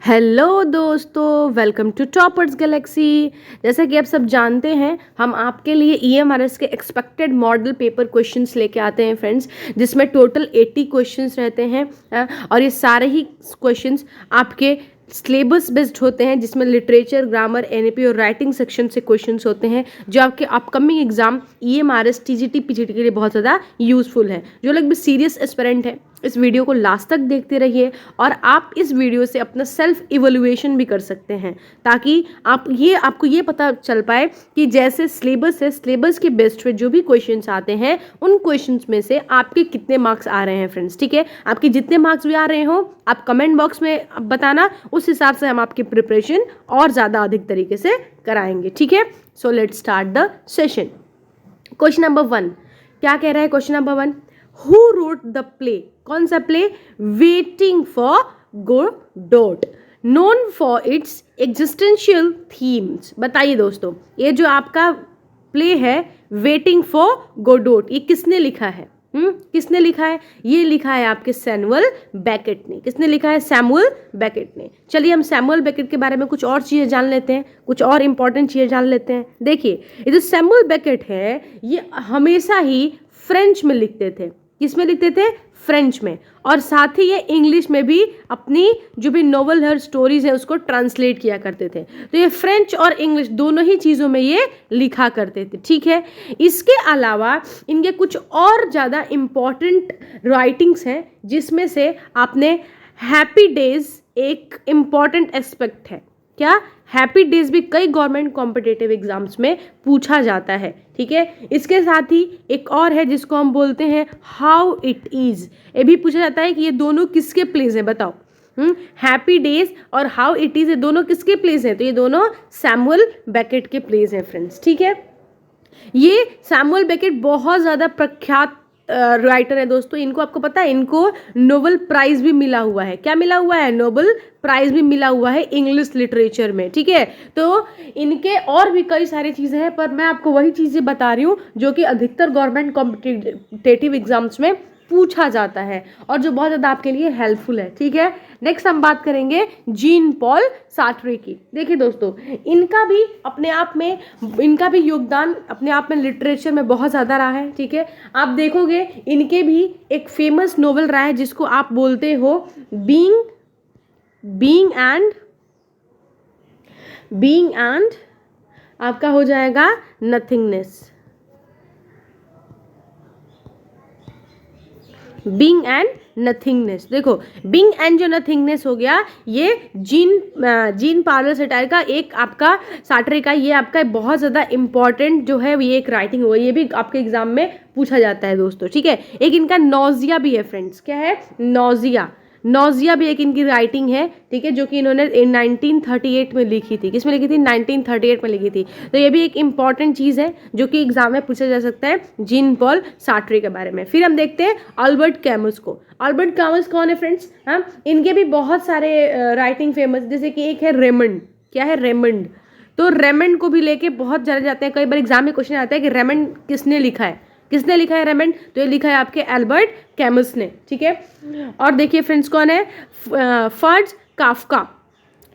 Hello दोस्तों, welcome to toppers Galaxy. जैसा कि आप सब जानते हैं, हम आपके लिए ईएमआरएस के एक्सपेक्टेड मॉडल पेपर क्वेश्चंस लेके आते हैं फ्रेंड्स, जिसमें टोटल 80 क्वेश्चंस रहते हैं। और ये सारे ही क्वेश्चंस आपके सिलेबस बेस्ड होते हैं, जिसमें लिटरेचर, ग्रामर, एनईपी और राइटिंग सेक्शन से क्वेश्चंस होते हैं, जो आपके upcoming exam EMRS, TGT, PGT के लिए बहुत ज़्यादा यूजफुल है। जो लोग भी सीरियस एस्पिरेंट है, इस वीडियो को लास्ट तक देखते रहिए और आप इस वीडियो से अपना सेल्फ इवोल्यूएशन भी कर सकते हैं, ताकि आपको ये पता चल पाए कि जैसे सिलेबस है, सिलेबस के बेस्ड पे जो भी क्वेश्चंस आते हैं, उन क्वेश्चंस में से आपके कितने मार्क्स आ रहे हैं फ्रेंड्स। ठीक है, आपके जितने मार्क्स भी आ रहे हो आप कमेंट बॉक्स में बताना, उस हिसाब से हम आपकी प्रिपरेशन और ज़्यादा अधिक तरीके से कराएंगे। ठीक है, so let's start the session. Question number 1 क्या कह रहा है? Question number 1, who wrote the play? कौन सा play? Waiting for Godot, known for it's existential themes. बताइए दोस्तों, ये जो आपका प्ले है वेटिंग फॉर गोडोट, ये किसने लिखा है? किसने लिखा है? ये लिखा है आपके सैमुअल बेकेट ने। किसने लिखा है? सैमुअल बेकेट ने। चलिए हम सैमुअल बेकेट के बारे में कुछ और चीज़ें जान लेते हैं, कुछ और इंपॉर्टेंट चीज़ें जान लेते हैं। देखिए, ये जो सैमुअल बेकेट है, ये हमेशा ही फ्रेंच में लिखते थे। किस में लिखते थे? फ्रेंच में। और साथ ही ये इंग्लिश में भी अपनी जो भी नोवेल है, स्टोरीज है, उसको ट्रांसलेट किया करते थे। तो ये फ्रेंच और इंग्लिश दोनों ही चीज़ों में ये लिखा करते थे। ठीक है, इसके अलावा इनके कुछ और ज़्यादा इम्पॉर्टेंट राइटिंग्स हैं, जिसमें से आपने हैप्पी डेज एक इम्पॉर्टेंट एस्पेक्ट है। क्या? हैप्पी डेज भी कई गवर्नमेंट कॉम्पिटिटिव एग्जाम्स में पूछा जाता है। ठीक है, इसके साथ ही एक और है जिसको हम बोलते हैं हाउ इट इज। ये भी पूछा जाता है कि ये दोनों किसके प्लेस हैं, बताओ। हैप्पी डेज और हाउ इट इज, ये दोनों किसके प्लेस हैं? तो ये दोनों सैमुअल बेकेट के प्लेस हैं फ्रेंड्स। ठीक है, ये सैमुअल बेकेट बहुत ज़्यादा प्रख्यात राइटर है दोस्तों। इनको आपको पता है, इनको नोबेल प्राइज भी मिला हुआ है। क्या मिला हुआ है? नोबेल प्राइज भी मिला हुआ है इंग्लिश लिटरेचर में। ठीक है, तो इनके और भी कई सारी चीज़ें हैं, पर मैं आपको वही चीज़ें बता रही हूँ जो कि अधिकतर गवर्नमेंट कॉम्पिटिटिव एग्जाम्स में पूछा जाता है और जो बहुत ज़्यादा आपके लिए हेल्पफुल है। ठीक है, नेक्स्ट हम बात करेंगे जीन पॉल सार्ट्रे की। देखिए दोस्तों, इनका भी अपने आप में, इनका भी योगदान अपने आप में लिटरेचर में बहुत ज़्यादा रहा है। ठीक है, आप देखोगे इनके भी एक फेमस नोवेल रहा है जिसको आप बोलते हो बीइंग एंड आपका हो जाएगा नथिंगनेस। Being and nothingness. देखो, बीइंग एंड जो नथिंगनेस हो गया, ये जीन पार्लर सेटायर का एक आपका सार्ट्रे का, ये आपका बहुत ज़्यादा इंपॉर्टेंट जो है ये एक राइटिंग हुआ, ये भी आपके एग्जाम में पूछा जाता है दोस्तों। ठीक है, एक इनका नौजिया भी है फ्रेंड्स। क्या है? नौजिया भी एक इनकी राइटिंग है। ठीक है, जो कि इन्होंने 1938 में लिखी थी। किसमें लिखी थी? 1938 में लिखी थी। तो ये भी एक इंपॉर्टेंट चीज़ है जो कि एग्जाम में पूछा जा सकता है जीन पॉल सार्ट्रे के बारे में। फिर हम देखते हैं अल्बर्ट कैमस को। अल्बर्ट कैमस कौन है फ्रेंड्स? हाँ, इनके भी बहुत सारे राइटिंग फेमस, जैसे कि एक है रेमंड। क्या है? रेमंड। तो रेमंड को भी लेके बहुत जाने जाते हैं, कई बार एग्जाम में क्वेश्चन आता है कि रेमंड किसने लिखा है? किसने लिखा है रेमंड? तो ये लिखा है आपके अल्बर्ट कैमस ने। ठीक है, और देखिए फ्रेंड्स कौन है? Franz Kafka.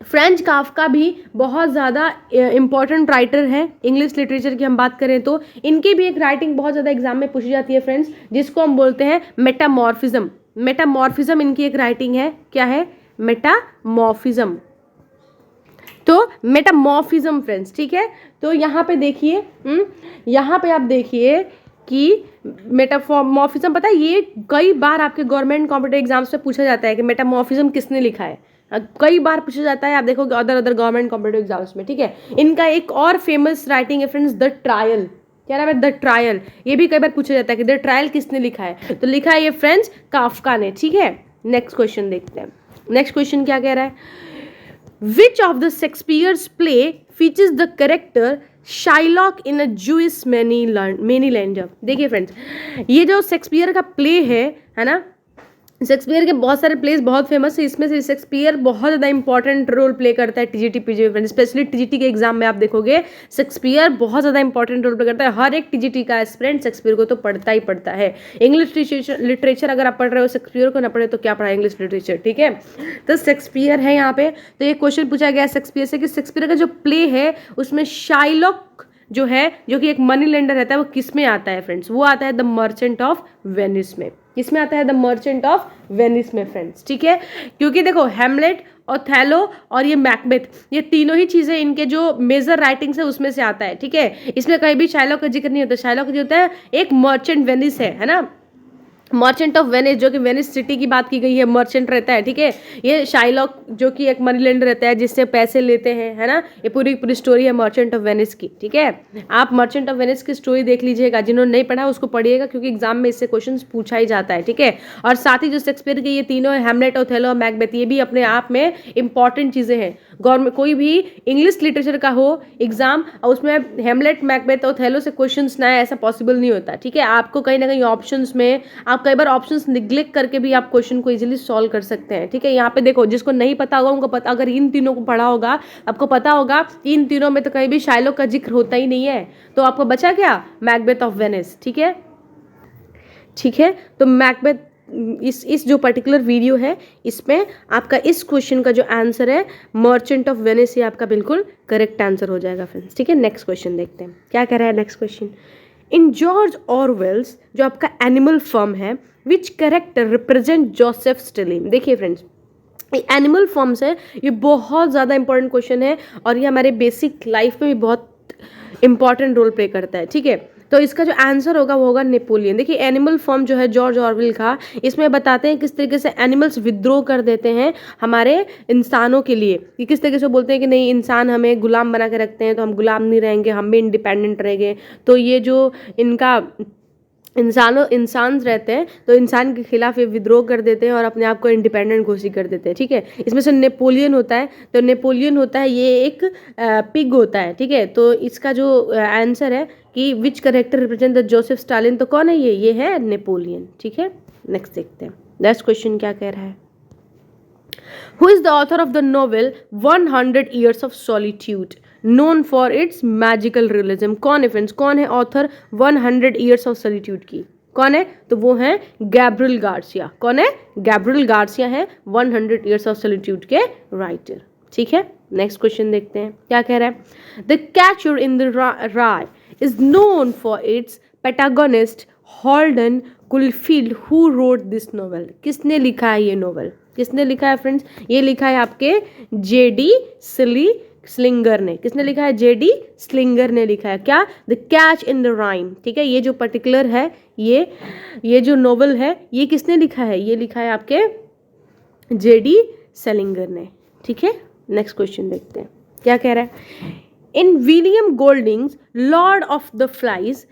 फ्रेंच काफ्का भी बहुत ज़्यादा इंपॉर्टेंट राइटर है इंग्लिश लिटरेचर की हम बात करें तो। इनकी भी एक राइटिंग बहुत ज़्यादा एग्जाम में पूछी जाती है फ्रेंड्स, जिसको हम बोलते हैं मेटामॉर्फिज्म। मेटामॉर्फिज्म इनकी एक राइटिंग है। क्या है? मेटामॉर्फिज्म। तो मेटामॉर्फिज्म फ्रेंड्स। ठीक है, तो यहाँ पे देखिए, यहाँ पे आप देखिए कि मेटामॉर्फिज्म, पता है ये कई बार आपके गवर्नमेंट कॉम्पिटिटिव एग्जाम्स में पूछा जाता है कि मेटामॉर्फिज्म किसने लिखा है। कई बार पूछा जाता है, आप देखोगे अदर गवर्नमेंट कॉम्पिटिटिव एग्जाम्स में। ठीक है, इनका एक और फेमस राइटिंग है फ्रेंड्स, द ट्रायल। क्या नाम है? The trial. ये भी कई बार पूछा जाता है कि द ट्रायल किसने लिखा है? तो लिखा है ये फ्रेंड्स काफ्का ने। ठीक है, नेक्स्ट क्वेश्चन देखते हैं। नेक्स्ट क्वेश्चन क्या कह रहा है? Which of the Shakespeare's play features the character Shylock in a Jewish moneylender? देखिए फ्रेंड्स, ये जो शेक्सपियर का प्ले है ना, शेक्सपियर के बहुत सारे प्लेस बहुत फेमस है, इसमें से शेक्सपियर बहुत ज़्यादा इंपॉर्टेंट रोल प्ले करता है टीजीटी पीजी में, स्पेशली टीजीटी के एग्जाम में आप देखोगे शेक्सपियर बहुत ज़्यादा इंपॉर्टेंट रोल प्ले करता है। हर एक टीजीटी का एस्पिरेंट शेक्सपियर को तो पढ़ता ही पढ़ता है। इंग्लिश लिटरेचर अगर आप पढ़ रहे हो शेक्सपियर को ना पढ़े तो क्या पढ़ा इंग्लिश लिटरेचर, ठीक है। तो शेक्सपियर है यहाँ पे। तो ये क्वेश्चन पूछा गया शेक्सपियर से कि शेक्सपियर का जो प्ले है उसमें शाइलॉक जो है, जो कि एक मनी लेंडर रहता है, वो किस में आता है फ्रेंड्स? वो आता है द मर्चेंट ऑफ वेनिस में। किसमें आता है? द मर्चेंट ऑफ वेनिस में फ्रेंड्स, ठीक है। क्योंकि देखो हेमलेट, ओथेलो और ये मैकबेथ, ये तीनों ही चीज़ें इनके जो मेजर राइटिंग्स है उसमें से आता है, ठीक है। इसमें कहीं भी शाइलॉक का जिक्र नहीं होता। शाइलॉक जो होता है एक मर्चेंट वेनिस है ना, मर्चेंट ऑफ वेनिस, जो कि वेनिस सिटी की बात की गई है, मर्चेंट रहता है, ठीक है। ये शाइलॉक जो कि एक मनी लेंडर रहता है जिससे पैसे लेते हैं, है ना। ये पूरी स्टोरी है मर्चेंट ऑफ वेनिस की, ठीक है। आप मर्चेंट ऑफ वेनिस की स्टोरी देख लीजिएगा, जिन्होंने नहीं पढ़ा उसको पढ़िएगा क्योंकि एग्जाम में इससे क्वेश्चन पूछा ही जाता है, ठीक है। और साथ ही जो शेक्सपियर के ये तीनों हेमलेट, ओथेलो और मैकबेथ, ये भी अपने आप में इंपॉर्टेंट चीज़ें हैं। गवर्नमेंट कोई भी इंग्लिश लिटरेचर का हो एग्जाम और उसमें हेमलेट, मैकबेथ, ओथेलो से क्वेश्चंस ना आए, ऐसा पॉसिबल नहीं होता, ठीक है। आपको कहीं ना कहीं ऑप्शंस में आप कई बार ऑप्शंस निग्लेक्ट करके भी आप क्वेश्चन को इजीली सॉल्व कर सकते हैं, ठीक है। यहाँ पे देखो जिसको नहीं पता होगा उनको पता, अगर इन तीनों को पढ़ा होगा आपको पता होगा इन तीनों में तो कहीं भी शाइलॉक का जिक्र होता ही नहीं है, तो आपको बचा क्या? मैकबेथ ऑफ वेनिस, ठीक है, ठीक है। तो मैकबेथ, इस जो पर्टिकुलर वीडियो है इसमें आपका इस क्वेश्चन का जो आंसर है मर्चेंट ऑफ वेनिस, ये आपका बिल्कुल करेक्ट आंसर हो जाएगा फ्रेंड्स, ठीक है। नेक्स्ट क्वेश्चन देखते हैं क्या कह रहा है नेक्स्ट क्वेश्चन। इन जॉर्ज ऑरवेल्स जो आपका एनिमल फर्म है, विच कैरेक्टर रिप्रेजेंट जोसेफ स्टेलिन? देखिए फ्रेंड्स, एनिमल फॉर्म्स है, ये बहुत ज़्यादा इंपॉर्टेंट क्वेश्चन है और ये हमारे बेसिक लाइफ में भी बहुत इंपॉर्टेंट रोल प्ले करता है, ठीक है। तो इसका जो आंसर होगा वो होगा नेपोलियन। देखिए एनिमल फॉर्म जो है जॉर्ज ऑरवेल का, इसमें बताते हैं किस तरीके से एनिमल्स विद्रोह कर देते हैं हमारे इंसानों के लिए, कि किस तरीके से बोलते हैं कि नहीं इंसान हमें गुलाम बना के रखते हैं तो हम गुलाम नहीं रहेंगे, हम भी इंडिपेंडेंट रहेंगे। तो ये जो इनका इंसान रहते हैं तो इंसान के खिलाफ ये विद्रोह कर देते हैं और अपने आप को इंडिपेंडेंट घोषित कर देते हैं, ठीक है। इसमें से नेपोलियन होता है, तो नेपोलियन होता है ये एक पिग होता है, ठीक है। तो इसका जो आंसर है कि विच character represent the Joseph Stalin, तो कौन है ये है नेपोलियन, ठीक है। नेक्स्ट देखते हैं नेक्स्ट क्वेश्चन क्या कह रहा है। Who is the author of the novel 100 Years of Solitude, known for its magical realism? कौन है फ्रेंड्स, कौन है ऑथर 100 Years of Solitude की? कौन है? तो वो है गैब्रियल गार्सिया। कौन है? गैब्रियल गार्सिया है 100 Years of Solitude के राइटर, ठीक है। नेक्स्ट क्वेश्चन देखते हैं क्या कह रहा है। The Catcher in the Rye is known for its protagonist Holden Caulfield, who wrote this novel? किसने लिखा है ये नॉवल? किसने लिखा है फ्रेंड्स? ये लिखा है आपके जेडी स्लिंगर ने। किसने लिखा है? जेडी स्लिंगर ने लिखा है। क्या? The catch in the rhyme, ठीक है। ये जो पर्टिकुलर है ये जो नॉवल है ये किसने लिखा है? ये लिखा है आपके जेडी स्लिंगर ने, ठीक है। नेक्स्ट क्वेश्चन देखते हैं क्या कह रहा है। In William Golding's Lord of the Flies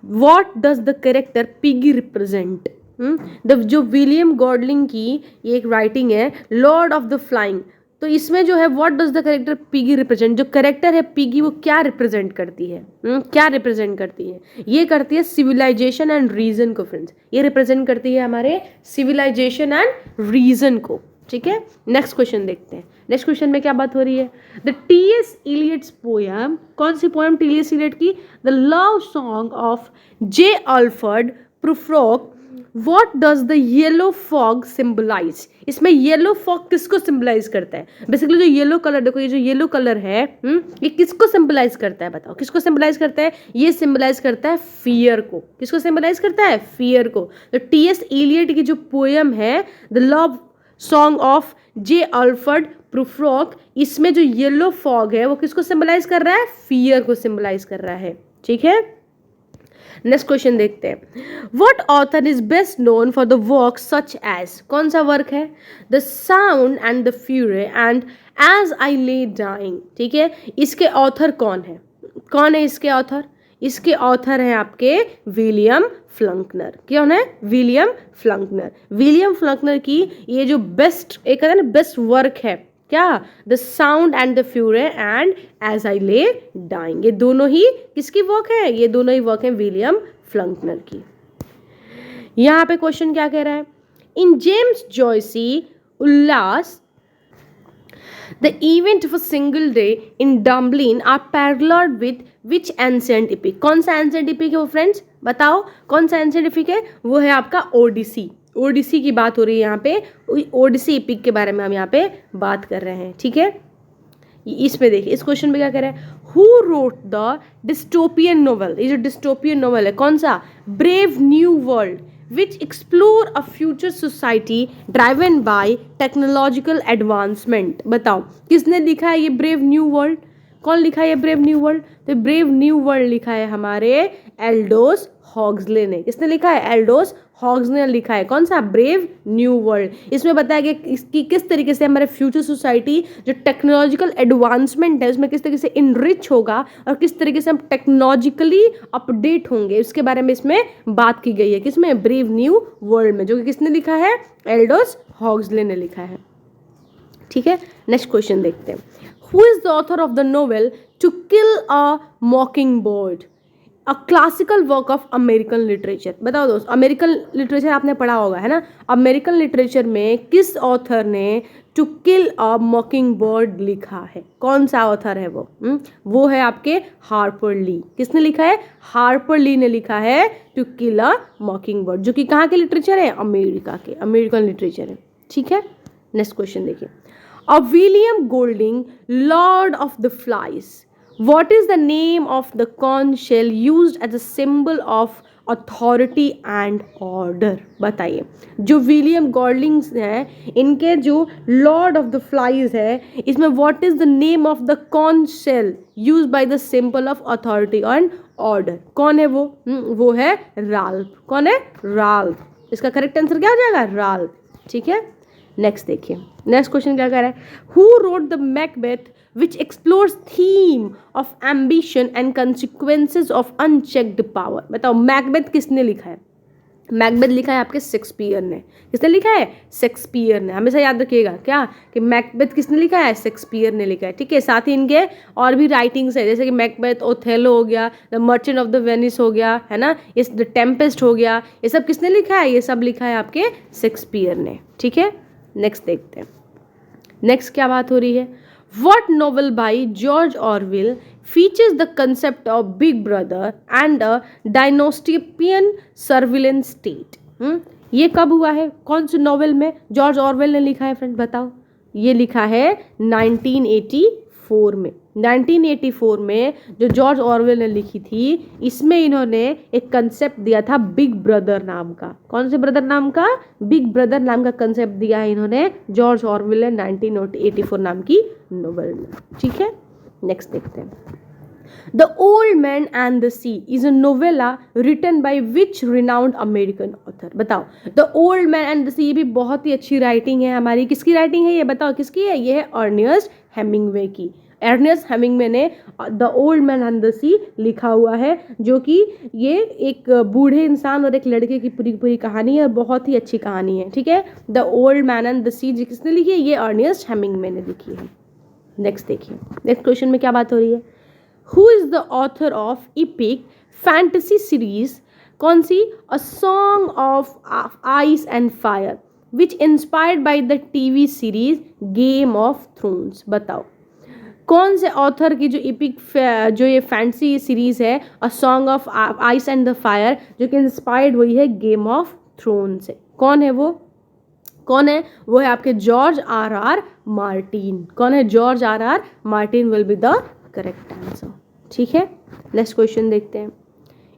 what does the character Piggy represent? जो विलियम गॉडलिंग की ये एक राइटिंग है लॉर्ड ऑफ द फ्लाइंग, तो इसमें जो है what does the character Piggy represent, जो कैरेक्टर है पिगी वो क्या रिप्रेजेंट करती है? क्या रिप्रेजेंट करती है? ये करती है सिविलाइजेशन एंड रीजन को फ्रेंड्स, ये रिप्रेजेंट करती है हमारे सिविलाइजेशन एंड रीजन को, ठीक है। नेक्स्ट क्वेश्चन देखते हैं। नेक्स्ट क्वेश्चन में क्या बात हो रही है। The T.S.. इलियट्स पोएम, कौन सी पोएम टी.एस. इलियट की? The Love Song of J. Alfred Prufrock, What does the yellow fog symbolize? इसमें येलो फॉग किसको सिंबलाइज करता है? बेसिकली जो येलो कलर, देखो ये जो येलो कलर है ये किसको सिंबलाइज करता है? बताओ किसको सिंबलाइज करता है? ये सिंबलाइज करता है फियर को। किसको सिंबलाइज करता है? फियर को। तो टी.एस. इलियट की जो पोएम है The Love Song of J. Alfred Prufrock, इसमें जो येलो फॉग है वो किसको सिंबलाइज कर रहा है? फियर को सिंबलाइज कर रहा है, ठीक है। नेक्स्ट क्वेश्चन देखते हैं। What author is best known for the work such as, कौन सा वर्क है? The sound and the fury and as I lay dying, ठीक है। इसके ऑथर कौन है? कौन है इसके ऑथर? इसके ऑथर हैं आपके विलियम फ्लंकनर। कौन है? विलियम फ्लंकनर। विलियम फ्लंकनर की ये जो बेस्ट एक है ना बेस्ट वर्क है क्या? The sound and the fury and as I lay dying, ये दोनों ही किसकी वर्क है? ये दोनों ही वर्क है विलियम फ्लंकनर की। यहाँ पे क्वेश्चन क्या कह रहा है। In James Joyce's Ulysses the event of a single day in Dublin are paralleled with which ancient epic? कौन सा ancient epic है वो फ्रेंड्स बताओ, कौन सा ancient epic है? वो है आपका ओडिसी। ओडिसी की बात हो रही है यहाँ पे, ओडिसी एपिक के बारे में हम यहाँ पे बात कर रहे हैं, ठीक है। इसमें देखिए इस क्वेश्चन में क्या कह रहा है, who wrote the dystopian novel, ये जो डिस्टोपियन नोवेल है कौन सा, brave new world which explore a future society driven by technological advancement। बताओ किसने लिखा है ये ब्रेव न्यू वर्ल्ड, कौन लिखा है ये ब्रेव न्यू वर्ल्ड, तो ब्रेव न्यू वर्ल्ड लिखा है हमारे एल्डोस हॉक्सले ने। किसने लिखा है, एल्डोस हॉक्सले ने लिखा है, कौन सा, ब्रेव न्यू वर्ल्ड। इसमें बताया गया इसकी किस तरीके से हमारे फ्यूचर सोसाइटी जो टेक्नोलॉजिकल एडवांसमेंट है उसमें किस तरीके से इनरिच होगा और किस तरीके से हम टेक्नोलॉजिकली अपडेट होंगे उसके बारे में इसमें बात की गई है। किसमें, ब्रेव न्यू वर्ल्ड में, जो कि किसने लिखा है, एल्डोस हॉक्सले ने लिखा है, ठीक है। नेक्स्ट क्वेश्चन देखते हैं, who is the author of the novel to kill a mockingbird, a classical work of American literature. बताओ दोस्त, अमेरिकन लिटरेचर आपने पढ़ा होगा है ना, अमेरिकन लिटरेचर में किस ऑथर ने टू किल अ मॉकिंग बर्ड लिखा है, कौन सा ऑथर है वो है आपके हार्पर ली। किसने लिखा है, हार्पर ली ने लिखा है टू किल अ मॉकिंग बर्ड, जो कि कहाँ के लिटरेचर है, अमेरिका के, अमेरिकन लिटरेचर है, ठीक है। नेक्स्ट क्वेश्चन देखिए, a William Golding Lord of the Flies, what is the name of the conch shell used as a symbol of authority and order। बताइए, जो विलियम गोल्डिंग्स हैं इनके जो लॉर्ड ऑफ द फ्लाइज है इसमें what is the name of the conch shell used by the symbol of authority and order, कौन है वो है राल्फ। कौन है, राल्फ। इसका करेक्ट आंसर क्या हो जाएगा, राल्फ, ठीक है। नेक्स्ट देखिए, नेक्स्ट क्वेश्चन क्या कह रहा है, who wrote the Macbeth which explores theme of ambition and consequences of unchecked power। बताओ मैकबेथ किसने लिखा है, मैकबेथ लिखा है आपके शेक्सपियर ने। किसने लिखा है, शेक्सपियर ने। हमेशा याद रखिएगा क्या कि मैकबेथ किसने लिखा है, शेक्सपियर ने लिखा है, ठीक है। साथ ही इनके और भी राइटिंग्स है जैसे कि मैकबेथ, ओथेलो हो गया, the merchant of the Venice हो गया है ना, इस द टेम्पेस्ट हो गया, ये सब किसने लिखा है, ये सब लिखा है आपके शेक्सपियर ने, ठीक है। नेक्स्ट देखते हैं, नेक्स्ट क्या बात हो रही है, What novel by George Orwell features the concept of Big Brother and a dystopian surveillance state? ये कब हुआ है, कौन से नॉवेल में जॉर्ज ऑरवेल ने लिखा है फ्रेंड बताओ। ये लिखा है 1984 में। 1984 में जो जॉर्ज ऑरवेल ने लिखी थी इसमें इन्होंने एक कंसेप्ट दिया था बिग ब्रदर नाम का। कौन से ब्रदर नाम का, बिग ब्रदर नाम का कंसेप्ट दिया है इन्होंने जॉर्ज ऑरवेल ने 1984 नाम की नोवेल में, ठीक है। नेक्स्ट देखते हैं, The Old Man and the Sea is a novella written by which renowned American author. बताओ, The Old Man and the Sea, ये भी बहुत ही अच्छी राइटिंग है हमारी। किसकी राइटिंग है ये बताओ, किसकी है, ये है अर्नेस्ट हेमिंगवे की। अर्नेस्ट हेमिंगवे ने The Old Man and the Sea लिखा हुआ है, जो कि ये एक बूढ़े इंसान और एक लड़के की पूरी पूरी कहानी है, बहुत ही अच्छी कहानी है, ठीक है। The Old Man and the Sea किसने लिखी है, ये अर्नेस्ट हेमिंगवे ने लिखी है। नेक्स्ट देखिए, नेक्स्ट क्वेश्चन में क्या बात हो रही है, who is the author of epic fantasy series, कौन सी, A Song of Ice and Fire which inspired by the TV series Game of Thrones. बताओ कौन से ऑथर की जो इपिक जो ये फैंटेसी सीरीज है अ Song of Ice and the fire, जो कि इंस्पायर्ड हुई है गेम ऑफ थ्रोन से, कौन है वो, कौन है वो, है आपके जॉर्ज आर आर मार्टिन। कौन है, George R R Martin will be the correct answer, ठीक है। नेक्स्ट क्वेश्चन देखते हैं,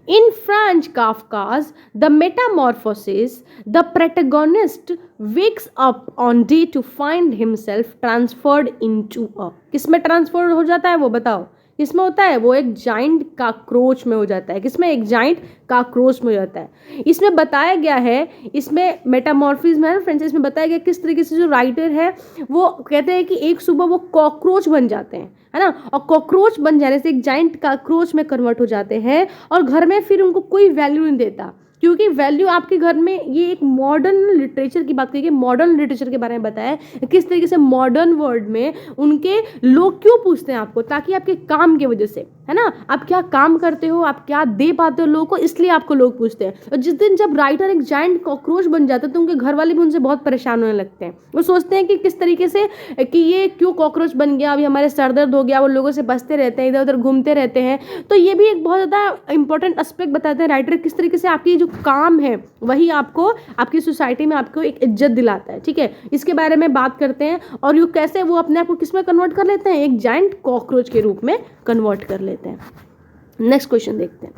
in Franz Kafka's the Metamorphosis the protagonist wakes up on day to find himself transformed into a, किसमें transformed हो जाता है वो बताओ, किसमें होता है वो, एक जाइंट काक्रोच में हो जाता है। किसमें, एक जाइंट काक्रोच में हो जाता है। इसमें बताया गया है, इसमें मेटामॉर्फिज्म है फ्रेंड्स, इसमें बताया गया किस तरीके से जो राइटर है वो कहते हैं कि एक सुबह वो कॉकरोच बन जाते हैं, है ना, और कॉकरोच बन जाने से एक जाइंट काक्रोच में कन्वर्ट हो जाते हैं और घर में फिर उनको कोई वैल्यू नहीं देता, क्योंकि वैल्यू आपके घर में, ये एक मॉडर्न लिटरेचर की बात करिए, मॉडर्न लिटरेचर के बारे में बताया है किस तरीके से मॉडर्न वर्ल्ड में उनके लोग क्यों पूछते हैं आपको, ताकि आपके काम की वजह से, है ना, आप क्या काम करते हो, आप क्या दे पाते हो लोगों को, इसलिए आपको लोग पूछते हैं। और जिस दिन जब राइटर एक जायंट कॉकरोच बन जाता है तो उनके घर वाले भी उनसे बहुत परेशान होने लगते हैं। वो सोचते हैं कि किस तरीके से कि ये क्यों कॉकरोच बन गया, अभी हमारे सर दर्द हो गया, वो लोगों से बचते रहते हैं, इधर उधर घूमते रहते हैं। तो ये भी एक बहुत ज़्यादा इंपॉर्टेंट एस्पेक्ट बताते हैं राइटर, किस तरीके से आपकी जो काम है वही आपको आपकी सोसाइटी में आपको एक इज्जत दिलाता है। ठीक है, इसके बारे में बात करते हैं और ये कैसे वो अपने आप को किस में कन्वर्ट कर लेते हैं, एक जायंट कॉकरोच के रूप में कन्वर्ट कर लेते हैं। नेक्स्ट क्वेश्चन देखते हैं।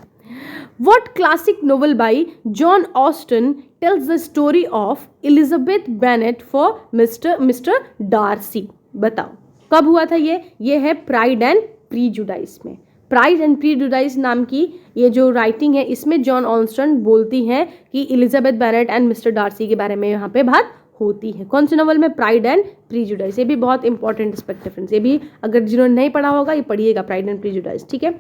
What classic novel by John Austen tells the story of Elizabeth Bennet for Mr. Darcy? बताओ कब हुआ था ये है प्राइड एंड प्रीजुडाइस में। प्राइड एंड प्रीजुडाइस नाम की ये जो राइटिंग है, इसमें जॉन ऑस्टन बोलती हैं कि Elizabeth Bennet and mister Darcy के बारे में यहाँ पे बात होती है। कौन से नॉवल में, प्राइड एंड प्रीजुडाइस। ये भी बहुत इंपॉर्टेंट एस्पेक्ट है फ्रेंड्स, ये भी अगर जिन्होंने नहीं पढ़ा होगा ये पढ़िएगा, प्राइड एंड प्रीजुडाइस। ठीक है।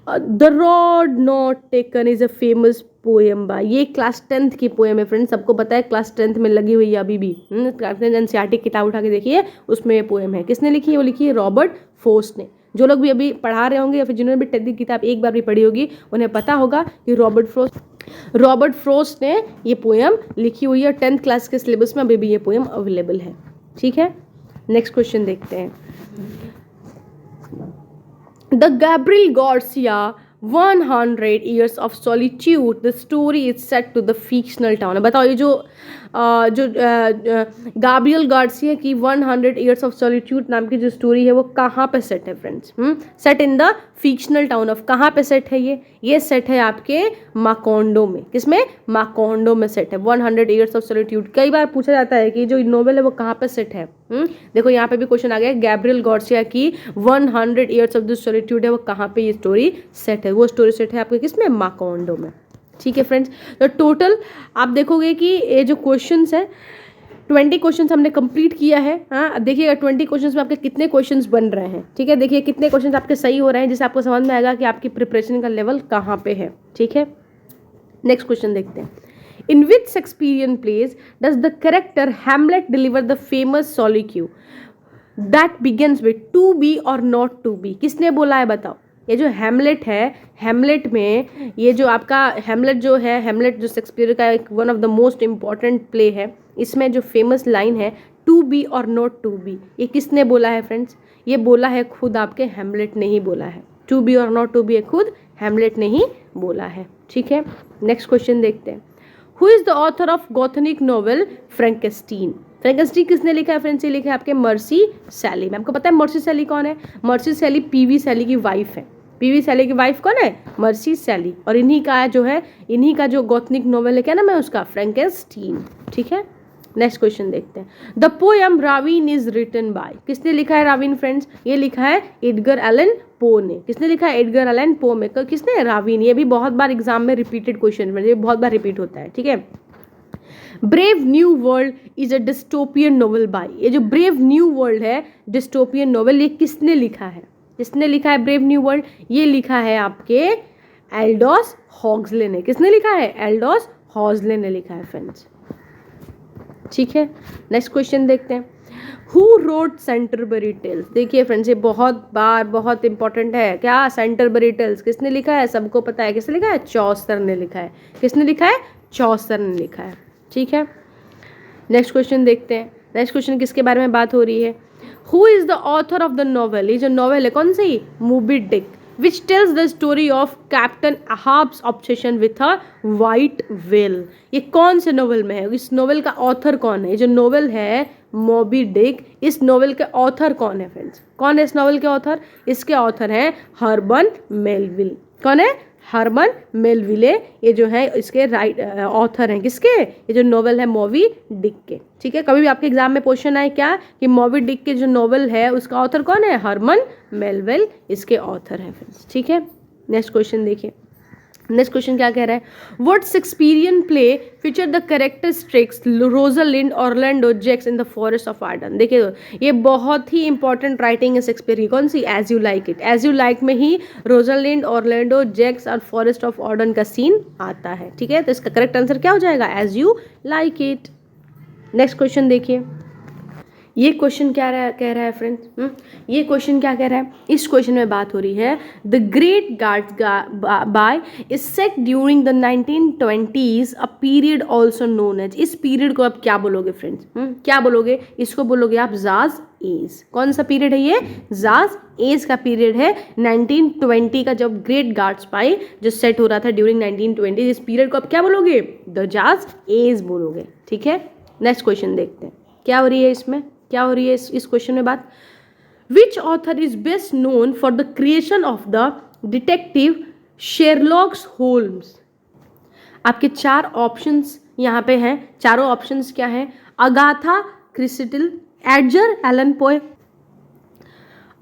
The road not taken is a famous poem by, ये क्लास 10th की पोएम है फ्रेंड्स, सबको पता है, क्लास 10th में लगी हुई है अभी भी। एनसीईआरटी किताब उठा के देखिए, उसमें ये पोएम है। किसने लिखी है, वो लिखी है रॉबर्ट फ्रॉस्ट ने। जो लोग भी अभी पढ़ा रहे होंगे या फिर जिन्होंने भी 10th की किताब एक बार भी पढ़ी होगी उन्हें पता होगा कि रॉबर्ट फ्रॉस्ट ने ये पोएम लिखी हुई है। 10th क्लास के सिलेबस में अभी भी ये पोएम अवेलेबल है। ठीक है, नेक्स्ट क्वेश्चन देखते हैं। The Gabriel Garcia 100 Years of Solitude, the story is set to the fictional town। बताओ ये जो गाब्रियल गार्सिया की 100 Years of Solitude नाम की जो स्टोरी है वो कहाँ पे सेट है friends? Set in the fictional town of, कहाँ पे सेट है ये सेट है आपके माकोंडो में। किसमें? माकोंडो में सेट है 100 Years of Solitude। कई बार पूछा जाता है कि जो नोवेल है वो कहाँ पे सेट है। देखो यहाँ पे भी क्वेश्चन आ गया, गैब्रियल गार्सिया की 100 Years of the Solitude है वो कहाँ पे ये स्टोरी सेट है, वो स्टोरी सेट है आपके किसमें? माकोंडो में। ठीक है फ्रेंड्स, तो टोटल आप देखोगे कि ये जो क्वेश्चंस है 20 क्वेश्चंस हमने कंप्लीट किया है। हाँ, देखिएगा 20 क्वेश्चंस में आपके कितने क्वेश्चंस बन रहे हैं। ठीक है, देखिए कितने क्वेश्चंस आपके सही हो रहे हैं, जिससे आपको समझ में आएगा कि आपकी प्रिपरेशन का लेवल कहाँ पे है। ठीक है, नेक्स्ट क्वेश्चन देखते हैं। In which Shakespearean plays does the character Hamlet deliver the famous solitude that begins with to be or not to be? किसने बोला है बताओ? ये जो हैमलेट है, हैमलेट में ये जो आपका हैमलेट जो है, हैमलेट जो शेक्सपियर का एक one of the most important play है, इसमें जो फेमस लाइन है to be or not to B, ये किसने बोला है फ्रेंड्स? ये बोला है खुद आपके हैमलेट ने ही बोला है। To be or not to B खुद हैमलेट ने ही बोला है। ठीक है, नेक्स्ट क्वेश्चन देखते हैं। Who is the author of gothic novel Frankenstein? Frankenstein किसने लिखा है फ्रेंड्स? ये लिखा है आपके मर्सी शैली में। आपको पता है मर्सी शैली कौन है? मर्सी शैली पीवी शैली की वाइफ है। पीवी शैली की वाइफ कौन है? मर्सी शैली। और इन्हीं का जो है, इन्हीं का जो गॉथनिक नॉवेल है, क्या नाम है उसका? फ्रैंकेस्टीन। ठीक है, नेक्स्ट क्वेश्चन देखते हैं। The poem raven is written by, किसने लिखा है राविन फ्रेंड्स? ये लिखा है एडगर एलन पो ने। किसने लिखा है? एडगर एलन पो में। किसने? राविन। ये भी बहुत बार एग्जाम में रिपीटेड क्वेश्चन है, ये बहुत बार रिपीट होता है। ठीक है, brave new world is a dystopian novel bye, ये जो ब्रेव न्यू वर्ल्ड है डिस्टोपियन नॉवल, ये किसने लिखा है? किसने लिखा है ब्रेव न्यू वर्ल्ड? ये लिखा है आपके एल्डोस हॉक्सले ने। किसने लिखा है? एल्डोस हॉक्सले ने लिखा है फ्रेंड्स। ठीक है, नेक्स्ट क्वेश्चन देखते हैं। Who wrote Canterbury Tales? देखिए फ्रेंड्स, ये बहुत इंपॉर्टेंट है। क्या? सेंटरबरी टेल्स किसने लिखा है? सबको पता है किसने लिखा है? चौसर ने लिखा है। किसने लिखा है? चौसर ने लिखा है। ठीक है, नेक्स्ट क्वेश्चन देखते हैं। नेक्स्ट क्वेश्चन किसके बारे में बात हो रही है? Who is the author of the novel? ये जो नॉवेल है कौन सी? Moby Dick, which tells the story of captain Ahab's obsession with a white whale. ये कौन से नॉवेल में है? इस नॉवेल का ऑथर कौन है? ये जो नॉवेल है मोबी डिक, इस नॉवेल के ऑथर कौन है फ्रेंड्स? कौन है इस नॉवेल के ऑथर? इसके ऑथर हैं हर्बन मेलविल। कौन है? हर्बन मेलविले, ये जो है इसके ऑथर हैं। किसके? ये जो नॉवेल है मोबी डिक के। ठीक है, कभी भी आपके एग्जाम में क्वेश्चन आए क्या कि मोबी डिक के जो नॉवेल है उसका ऑथर कौन है? हर्बन मेलविल इसके ऑथर है फ्रेंड्स। ठीक है, नेक्स्ट क्वेश्चन देखिए। नेक्स्ट क्वेश्चन क्या कह रहा है, what Shakespearean play feature the characteristics Rosalind Orlando Jaques in the forest of Arden. देखिए ये बहुत ही इंपॉर्टेंट राइटिंग है शेक्सपियर की, कौन सी, As you like It. As you Like में ही रोजालिंड ऑरलैंडो जैक्स और फॉरेस्ट ऑफ आर्डन का सीन आता है, ठीक है। तो इसका करेक्ट आंसर क्या हो जाएगा, as you like it. Next question देखिए, ये क्वेश्चन क्या कह रहा है फ्रेंड्स, ये क्वेश्चन क्या कह रहा है, इस क्वेश्चन में बात हो रही है the Great Gatsby is set during the 1920s a period also known as. इस पीरियड को आप क्या बोलोगे फ्रेंड्स, क्या बोलोगे, इसको बोलोगे आप जाज एज। कौन सा पीरियड है ये, जाज एज का पीरियड है 1920 का, जब ग्रेट गाट्सबाय जो सेट हो रहा था ड्यूरिंग 1920, इस पीरियड को आप क्या बोलोगे, द जाज एज बोलोगे, ठीक है। नेक्स्ट क्वेश्चन देखते हैं क्या हो रही है इसमें, क्या हो रही है इस क्वेश्चन में बात। विच author is best known for the creation of the detective Sherlock Holmes. आपके चार ऑप्शंस यहाँ पे हैं, चारों ऑप्शंस क्या हैं, Agatha Christie, Edgar Allan Poe,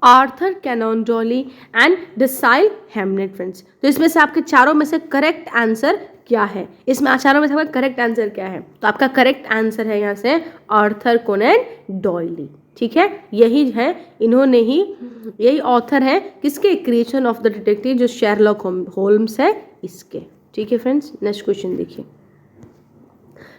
Arthur Conan Doyle and डसाइल हैमलेट फ्रेंड्स। तो इसमें से आपके चारों में से करेक्ट आंसर क्या है, इसमें चारों में से आपका करेक्ट आंसर क्या है, तो आपका करेक्ट आंसर है यहाँ से आर्थर कोनन डॉयली, ठीक है। यही है, इन्होंने ही, यही ऑथर है किसके, क्रिएशन ऑफ द डिटेक्टिव जो शेरलॉक होल्म्स है इसके, ठीक है फ्रेंड्स। नेक्स्ट क्वेश्चन देखिए,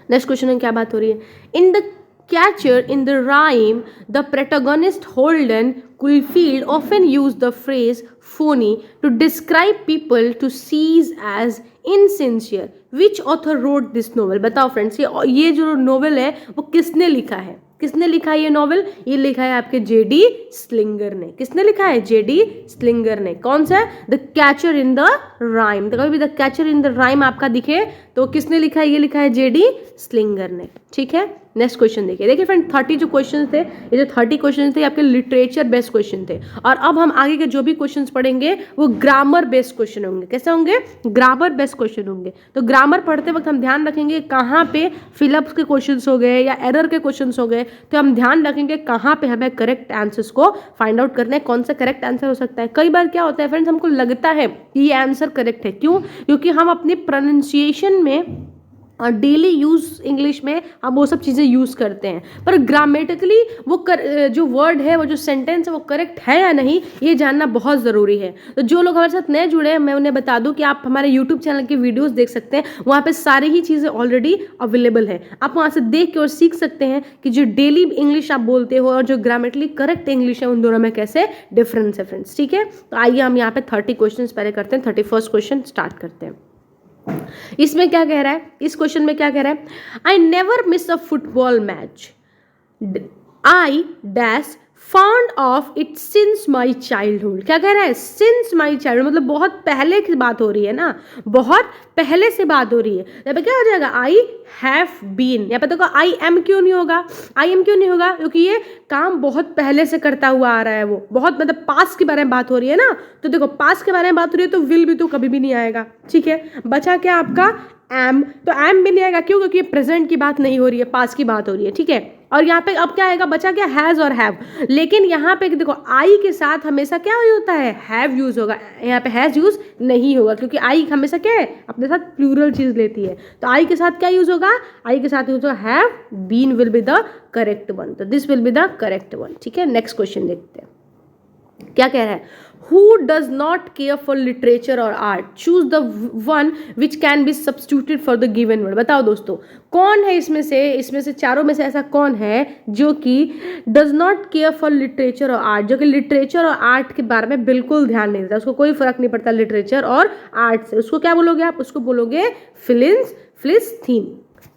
नेक्स्ट क्वेश्चन में क्या बात हो रही है, in the Catcher in the rhyme, the protagonist Holden Caulfield often used the phrase phony to describe people to seize as insincere. Which author wrote this novel? बताओ friends, ये जो नोवेल है वो किसने लिखा है, किसने लिखा है ये नॉवल, ये लिखा है आपके जेडी स्लिंगर ने। किसने लिखा है, जेडी स्लिंगर ने। कौन सा, the Catcher in the rhyme. तो कभी भी the Catcher in the rhyme आपका दिखे तो किसने लिखा है, ये लिखा है जेडी स्लिंगर ने, ठीक है। नेक्स्ट क्वेश्चन देखिए, देखिए फ्रेंड 30 जो क्वेश्चन थे, ये जो 30 क्वेश्चन थे आपके लिटरेचर बेस्ड क्वेश्चन थे, और अब हम आगे के जो भी क्वेश्चन पढ़ेंगे वो ग्रामर बेस्ड क्वेश्चन होंगे। कैसे होंगे, ग्रामर बेस्ड क्वेश्चन होंगे। तो ग्रामर पढ़ते वक्त हम ध्यान रखेंगे कहाँ पे फिलअप्स के क्वेश्चन हो गए या एरर के क्वेश्चन हो गए, तो हम ध्यान रखेंगे कहाँ पे हमें करेक्ट आंसर्स को फाइंड आउट करना है, कौन सा करेक्ट आंसर हो सकता है। कई बार क्या होता है फ्रेंड्स, हमको लगता है कि ये आंसर करेक्ट है, क्यों, क्योंकि हम अपनी प्रोनाउंसिएशन में और डेली यूज़ इंग्लिश में हम वो सब चीज़ें यूज़ करते हैं, पर ग्रामेटिकली वो जो वर्ड है, वो जो सेंटेंस है वो करेक्ट है या नहीं, ये जानना बहुत ज़रूरी है। तो जो लोग हमारे साथ नए जुड़े हैं, मैं उन्हें बता दूं कि आप हमारे यूट्यूब चैनल की वीडियोस देख सकते हैं, वहाँ पे सारी ही चीज़ें ऑलरेडी अवेलेबल है। आप वहाँ से देख के और सीख सकते हैं कि जो डेली इंग्लिश आप बोलते हो और जो ग्रामेटिकली करेक्ट इंग्लिश है, उन दोनों में कैसे डिफरेंस है फ्रेंड्स, ठीक है। तो आइए हम यहाँ पे 30 क्वेश्चन पहले करते हैं, 31st क्वेश्चन स्टार्ट करते हैं। इसमें क्या कह रहा है, इस क्वेश्चन में क्या कह रहा है, I never miss a football match, I dash fond of it since my childhood. क्या कह रहा है, सिंस माई चाइल्डहुड, मतलब बहुत पहले की बात हो रही है ना, बहुत पहले से बात हो रही है। यहाँ पे क्या हो जाएगा, आई हैव बीन। यहाँ पे देखो आई एम क्यों नहीं होगा, आई एम क्यों नहीं होगा, क्योंकि ये काम बहुत पहले से करता हुआ आ रहा है, वो बहुत मतलब पास्ट के बारे में बात हो रही है ना। तो देखो पास्ट के बारे में बात हो रही है तो विल भी तो कभी भी नहीं आएगा, ठीक है। बचा क्या आपका एम, तो एम भी नहीं आएगा, क्यों, क्योंकि प्रेजेंट की बात नहीं हो रही है, पास्ट की बात हो रही है, ठीक है। और यहाँ पे अब क्या आएगा, बचा क्या, हैज़ और हैव। लेकिन यहाँ पे देखो आई के साथ हमेशा क्या होता है, हैव यूज होगा, यहाँ पे हैज़ यूज नहीं होगा, क्योंकि आई हमेशा क्या है, अपने साथ प्लूरल चीज लेती है। तो आई के साथ क्या यूज होगा, आई के साथ यूज होगा have, been will be the correct one, तो this will be the correct one, ठीक है। नेक्स्ट क्वेश्चन देखते हैं क्या कह रहा है, who does not care for literature or art, choose the one which can be substituted for the given word। बताओ दोस्तों कौन है इसमें से चारों में से ऐसा कौन है जो कि does not care for literature और art, जो कि लिटरेचर और आर्ट के बारे में बिल्कुल ध्यान नहीं देता, उसको कोई फर्क नहीं पड़ता लिटरेचर और आर्ट से। उसको क्या बोलोगे आप, उसको बोलोगे फिलिस्तीन।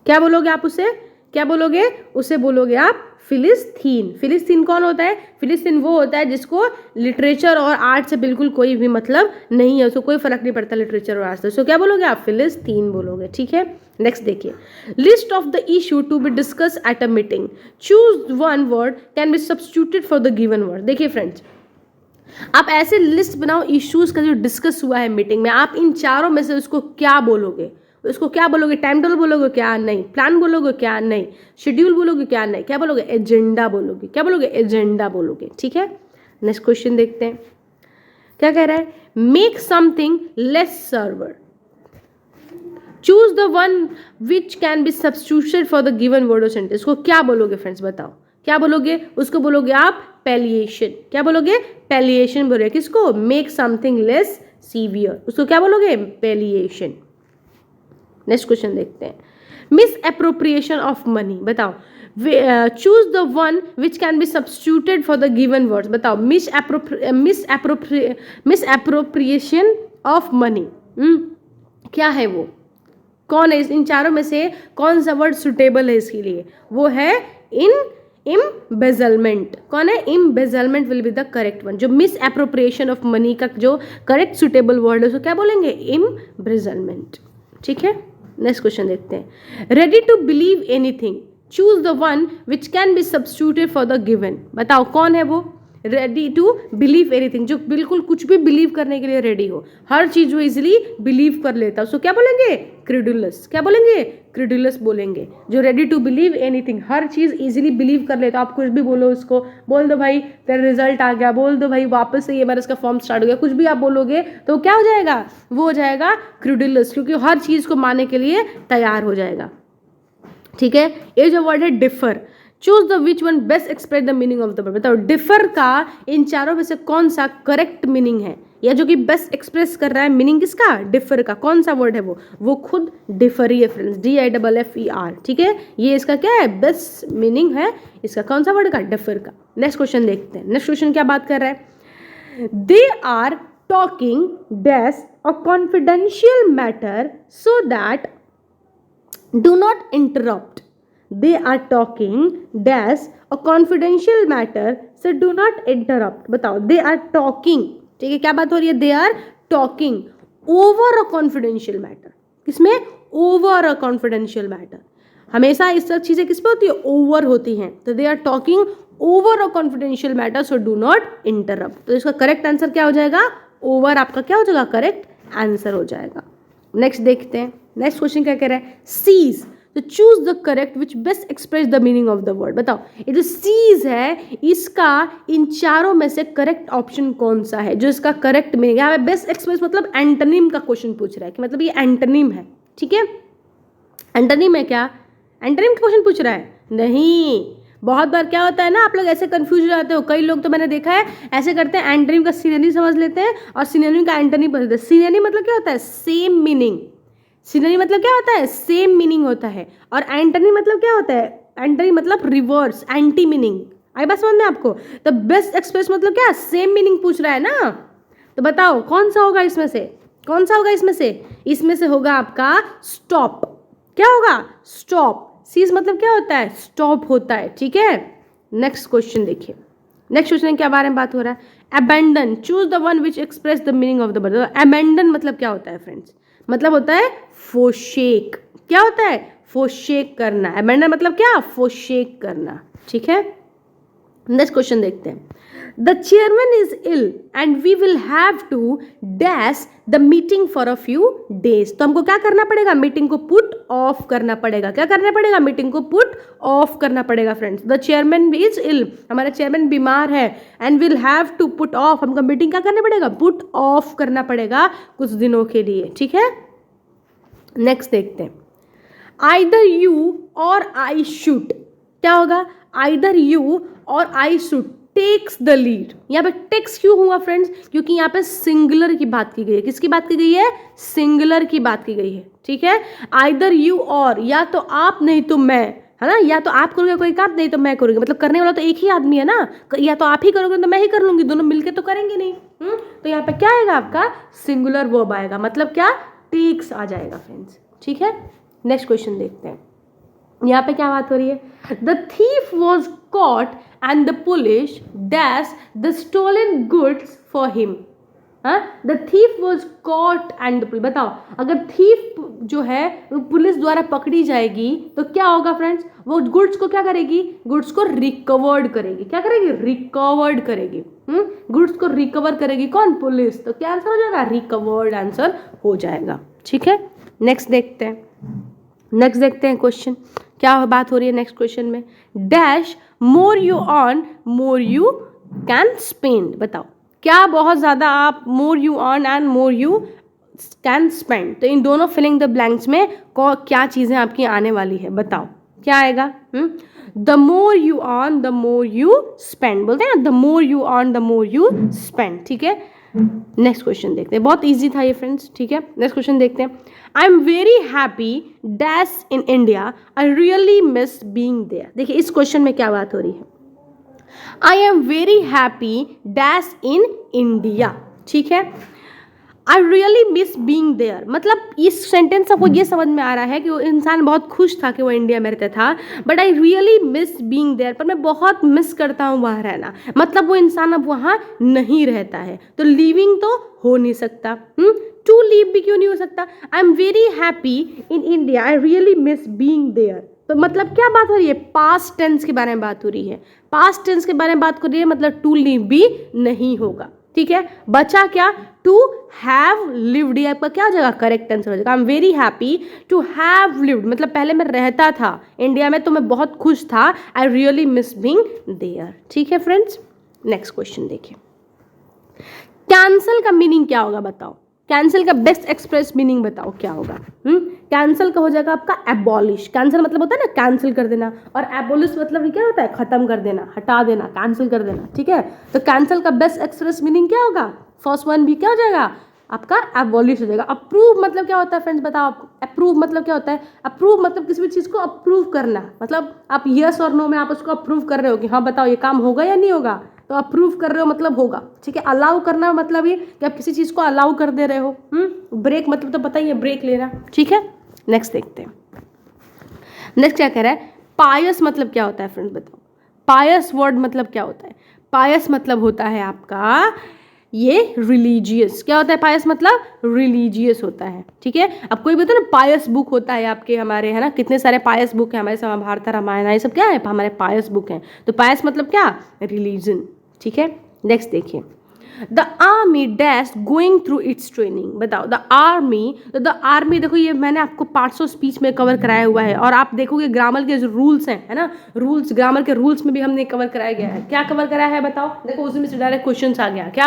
क्या बोलोगे आप उसे, क्या बोलोगे उसे, बोलोगे आप फिलिस्तीन। फिलिस्तीन कौन होता है, फिलिस्तीन वो होता है जिसको लिटरेचर और आर्ट से बिल्कुल कोई भी मतलब नहीं है, उसको कोई फर्क नहीं पड़ता लिटरेचर और आर्ट से, उसको क्या बोलोगे आप, फिलिस्तीन बोलोगे, ठीक है। नेक्स्ट देखिए, list of the issue to be discuss at a meeting, choose one word can be substituted for the given word. देखिए फ्रेंड्स, आप ऐसे लिस्ट बनाओ इश्यूज का जो डिस्कस हुआ है मीटिंग में, आप इन चारों में से उसको क्या बोलोगे, उसको क्या बोलोगे, टाइम टेबल बोलोगे क्या, नहीं, प्लान बोलोगे क्या, नहीं, शेड्यूल बोलोगे क्या, नहीं, क्या बोलोगे, एजेंडा बोलोगे, क्या बोलोगे, एजेंडा बोलोगे, ठीक है। नेक्स्ट क्वेश्चन देखते हैं क्या कह रहा है, make something less server, choose the one which can be substituted for the given word और सेंटेंस को क्या बोलोगे फ्रेंड्स, बताओ क्या बोलोगे, उसको बोलोगे आप पैलिएशन। क्या बोलोगे, पैलिएशन बोलोगे। किसको, मेक समथिंग लेस सीवियर, उसको क्या बोलोगे, पैलिएशन। नेक्स्ट क्वेश्चन देखते हैं, मिस एप्रोप्रिएशन ऑफ मनी, बताओ choose the one which can be substituted for the given words, बताओ मिस एप्रोप्रिएशन ऑफ मनी क्या है वो, कौन है इन चारों में से कौन सा वर्ड सुटेबल है इसके लिए, वो है इम्बेजलमेंट। कौन है, embezzlement will be the correct one. जो मिस एप्रोप्रिएशन ऑफ मनी का जो करेक्ट सुटेबल वर्ड है उसको क्या बोलेंगे, इम्बेजलमेंट। ठीक है, नेक्स्ट क्वेश्चन देखते हैं, ready to believe anything, choose the one which can be substituted for the given, बताओ कौन है वो, रेडी टू बिलीव एनीथिंग, जो बिल्कुल कुछ भी बिलीव करने के लिए रेडी हो, हर चीज वो इजिली बिलीव कर लेता है, उसको क्या बोलेंगे, क्रेडुलस। क्या बोलेंगे, क्रेडुलस बोलेंगे। जो रेडी टू बिलीव एनीथिंग, हर चीज इजिली बिलीव कर लेता, आप कुछ भी बोलो उसको, बोल दो भाई तेरा रिजल्ट आ गया, बोल दो भाई वापस से ये बार इसका फॉर्म स्टार्ट हो गया, कुछ भी आप बोलोगे तो क्या हो जाएगा, वो हो जाएगा क्रेडुलस, क्योंकि हर चीज को मानने के लिए तैयार हो जाएगा। ठीक है, ये जो वर्ड है differ, choose the which one best express the meaning of the word, बताओ डिफर का इन चारों में से कौन सा करेक्ट मीनिंग है, या जो कि बेस्ट एक्सप्रेस कर रहा है मीनिंग किसका, डिफर का, कौन सा वर्ड है वो खुद डिफर ही है फ्रेंड्स, DIFFER। ठीक है, ये इसका क्या है, बेस्ट मीनिंग है इसका, कौन सा वर्ड का, डिफर का। नेक्स्ट क्वेश्चन देखते हैं, नेक्स्ट क्वेश्चन क्या बात कर रहा है, they are talking dash a confidential matter so that do not interrupt, they are talking dash a confidential matter so do not interrupt, बताओ they are talking, ठीक है, क्या बात हो रही है, they are talking over a confidential matter, किसमें, over a confidential matter, हमेशा इस सब चीजें किस पे होती है, over होती हैं, तो they are talking over a confidential matter so do not interrupt, तो इसका करेक्ट आंसर क्या हो जाएगा, over आपका क्या हो जाएगा, करेक्ट आंसर हो जाएगा। नेक्स्ट देखते हैं, नेक्स्ट क्वेश्चन क्या कह रहा है, सीज, तो choose the correct which best express the meaning of the word, बताओ ये जो सीज है इसका इन चारों में से करेक्ट ऑप्शन कौन सा है, जो इसका करेक्ट मीनिंग, यहाँ पे बेस्ट एक्सप्रेस मतलब एंटोनिम का क्वेश्चन पूछ रहा है कि मतलब ये एंटोनिम है। ठीक है, एंटोनिम है क्या, एंटोनिम का क्वेश्चन पूछ रहा है, नहीं। बहुत बार क्या होता है ना, आप लोग ऐसे कंफ्यूज हो जाते हो, कई लोग तो मैंने देखा है ऐसे करते हैं, एंटोनिम का सिनोनिम समझ लेते हैं और सिनोनिम का एंटोनिम समझ लेते हैं। सिनोनिम मतलब क्या होता है, सेम मीनिंग, सिनोनिम मतलब क्या होता है, सेम मीनिंग होता है, और एंटोनिम मतलब क्या होता है, एंटोनिम मतलब रिवर्स, एंटी मीनिंग। आई बात समझ में आपको, तो बेस्ट एक्सप्रेस मतलब क्या, सेम मीनिंग पूछ रहा है ना, तो बताओ कौन सा होगा इसमें से, कौन सा होगा इसमें से, इसमें से होगा आपका स्टॉप। क्या होगा, स्टॉप, सीज मतलब क्या होता है, स्टॉप होता है। ठीक है, नेक्स्ट क्वेश्चन देखिए, नेक्स्ट क्वेश्चन क्या बारे में बात हो रहा है, abandon, choose the one which express the meaning of the word. Abandon मतलब क्या होता है फ्रेंड्स, मतलब होता है फोशेक। क्या होता है, फोशेक करना, अबैंडन मतलब क्या, फोशेक करना। ठीक है, नेक्स्ट क्वेश्चन देखते हैं, the chairman is ill and we will have to dash the meeting for a few days, तो हमको क्या करना पड़ेगा, मीटिंग को पुट ऑफ करना पड़ेगा। क्या करना पड़ेगा, मीटिंग को पुट ऑफ करना पड़ेगा friends. The chairman is ill, हमारा चेयरमैन बीमार है, and will have to put off, हमको मीटिंग क्या करना पड़ेगा, पुट ऑफ करना पड़ेगा कुछ दिनों के लिए। ठीक है, नेक्स्ट देखते हैं, आइदर यू और आई शुड, क्या होगा, आइदर यू और I should takes the lead. यहाँ पे टेक्स क्यों हुआ फ्रेंड्स, क्योंकि यहाँ पे सिंगुलर की बात की गई है। किसकी बात की गई है, सिंगुलर की बात की गई है। ठीक है, आइदर यू और, या तो आप नहीं तो मैं, है ना, या तो आप करोगे कोई काम, नहीं तो मैं करूँगी, मतलब करने वाला तो एक ही आदमी है ना, या तो आप ही करोगे तो मैं ही कर लूँगी, दोनों मिलके तो करेंगे नहीं। तो यहाँ पे क्या आएगा आपका, सिंगुलर वर्ब आएगा, मतलब क्या, टेक्स आ जाएगा फ्रेंड्स। ठीक है, नेक्स्ट क्वेश्चन देखते हैं, यहाँ पे क्या बात हो रही है, the thief was caught and the police dash the stolen goods for him. The thief was caught and the police, बताओ अगर थीफ जो है वो पुलिस द्वारा पकड़ी जाएगी तो क्या होगा फ्रेंड्स, वो गुड्स को क्या करेगी, गुड्स को रिकवर्ड करेगी। क्या करेगी, रिकवर्ड करेगी। गुड्स को रिकवर करेगी कौन, पुलिस, तो क्या आंसर हो जाएगा, रिकवर्ड आंसर हो जाएगा। ठीक है, नेक्स्ट देखते हैं, नेक्स्ट देखते हैं क्वेश्चन क्या बात हो रही है नेक्स्ट क्वेश्चन में, dash more you earn more you can spend, बताओ क्या बहुत ज़्यादा आप more you earn and more you can spend. तो इन दोनों फिलिंग द ब्लैंक्स में क्या चीज़ें आपकी आने वाली है, बताओ क्या आएगा। The more you earn the more you spend, बोलते हैं ना, the more you earn the more you spend. ठीक है, नेक्स्ट क्वेश्चन देखते हैं, बहुत इजी था ये फ्रेंड्स। ठीक है, नेक्स्ट क्वेश्चन देखते हैं। I am very happy dash in India, I really miss being there. देखिए इस क्वेश्चन में क्या बात हो रही है, I am very happy dash in India. ठीक है, I really miss being there, मतलब इस सेंटेंस से आपको ये समझ में आ रहा है कि वो इंसान बहुत खुश था कि वो इंडिया में रहता था, but I really miss being there, पर मैं बहुत मिस करता हूँ वहाँ रहना, मतलब वो इंसान अब वहाँ नहीं रहता है। तो लिविंग तो हो नहीं सकता, टू लीव भी क्यों नहीं हो सकता। I am very happy in India, I really miss being there, तो मतलब क्या बात हो रही है, पास्ट टेंस के बारे में बात हो रही है, पास्ट टेंस के बारे में बात कर रही है, मतलब टू लीव भी नहीं होगा। ठीक है, बचा क्या, टू हैव लिव्ड, ये आपका क्या हो जाएगा, करेक्ट आंसर हो जाएगा। I am very happy to have lived, मतलब पहले मैं रहता था इंडिया में तो मैं बहुत खुश था, I really miss being there. ठीक है फ्रेंड्स, नेक्स्ट क्वेश्चन देखिए, कैंसल का मीनिंग क्या होगा बताओ, कैंसिल का बेस्ट एक्सप्रेस मीनिंग बताओ क्या होगा। कैंसिल का हो जाएगा आपका एबॉलिश, कैंसिल मतलब होता है ना कैंसिल कर देना, और एबॉलिश मतलब क्या होता है, खत्म कर देना, हटा देना, कैंसिल कर देना। ठीक है, तो कैंसिल का बेस्ट एक्सप्रेस मीनिंग क्या होगा, फर्स्ट वन भी क्या हो जाएगा आपका, एबॉलिश हो जाएगा। अप्रूव मतलब क्या होता है फ्रेंड्स बताओ आपको, अप्रूव मतलब क्या होता है, अप्रूव मतलब किसी भी चीज़ को अप्रूव करना, मतलब आप यस और नो में आप उसको अप्रूव कर रहे हो कि हाँ बताओ ये काम होगा या नहीं होगा, तो अप्रूव कर रहे हो मतलब होगा। ठीक है, अलाउ करना मतलब ये कि आप किसी चीज़ को अलाउ कर दे रहे हो। ब्रेक मतलब तो पता ही है, ब्रेक लेना। ठीक है, नेक्स्ट देखते हैं, नेक्स्ट क्या कह रहा है, पायस मतलब क्या होता है फ्रेंड्स बताओ, पायस वर्ड मतलब क्या होता है, पायस मतलब होता है आपका ये रिलीजियस, क्या होता है पायस मतलब रिलीजियस होता है। ठीक है, अब कोई बोलता है ना पायस बुक होता है आपके, हमारे है ना कितने सारे पायस बुक हैं हमारे, महाभारत रामायण ये सब क्या है हमारे पायस बुक हैं, तो पायस मतलब क्या, रिलीजन। ठीक है, नेक्स्ट देखिए, the army dash going through it's training, बताओ द आर्मी, तो द आर्मी देखो ये मैंने आपको पार्ट्स ऑफ स्पीच में कवर कराया हुआ है, और आप देखोगे ग्रामर के जो रूल्स हैं है ना, रूल्स ग्रामर के रूल्स में भी हमने कवर कराया गया है। क्या कवर कराया है बताओ, देखो उसमें से डायरेक्ट क्वेश्चन आ गया क्या,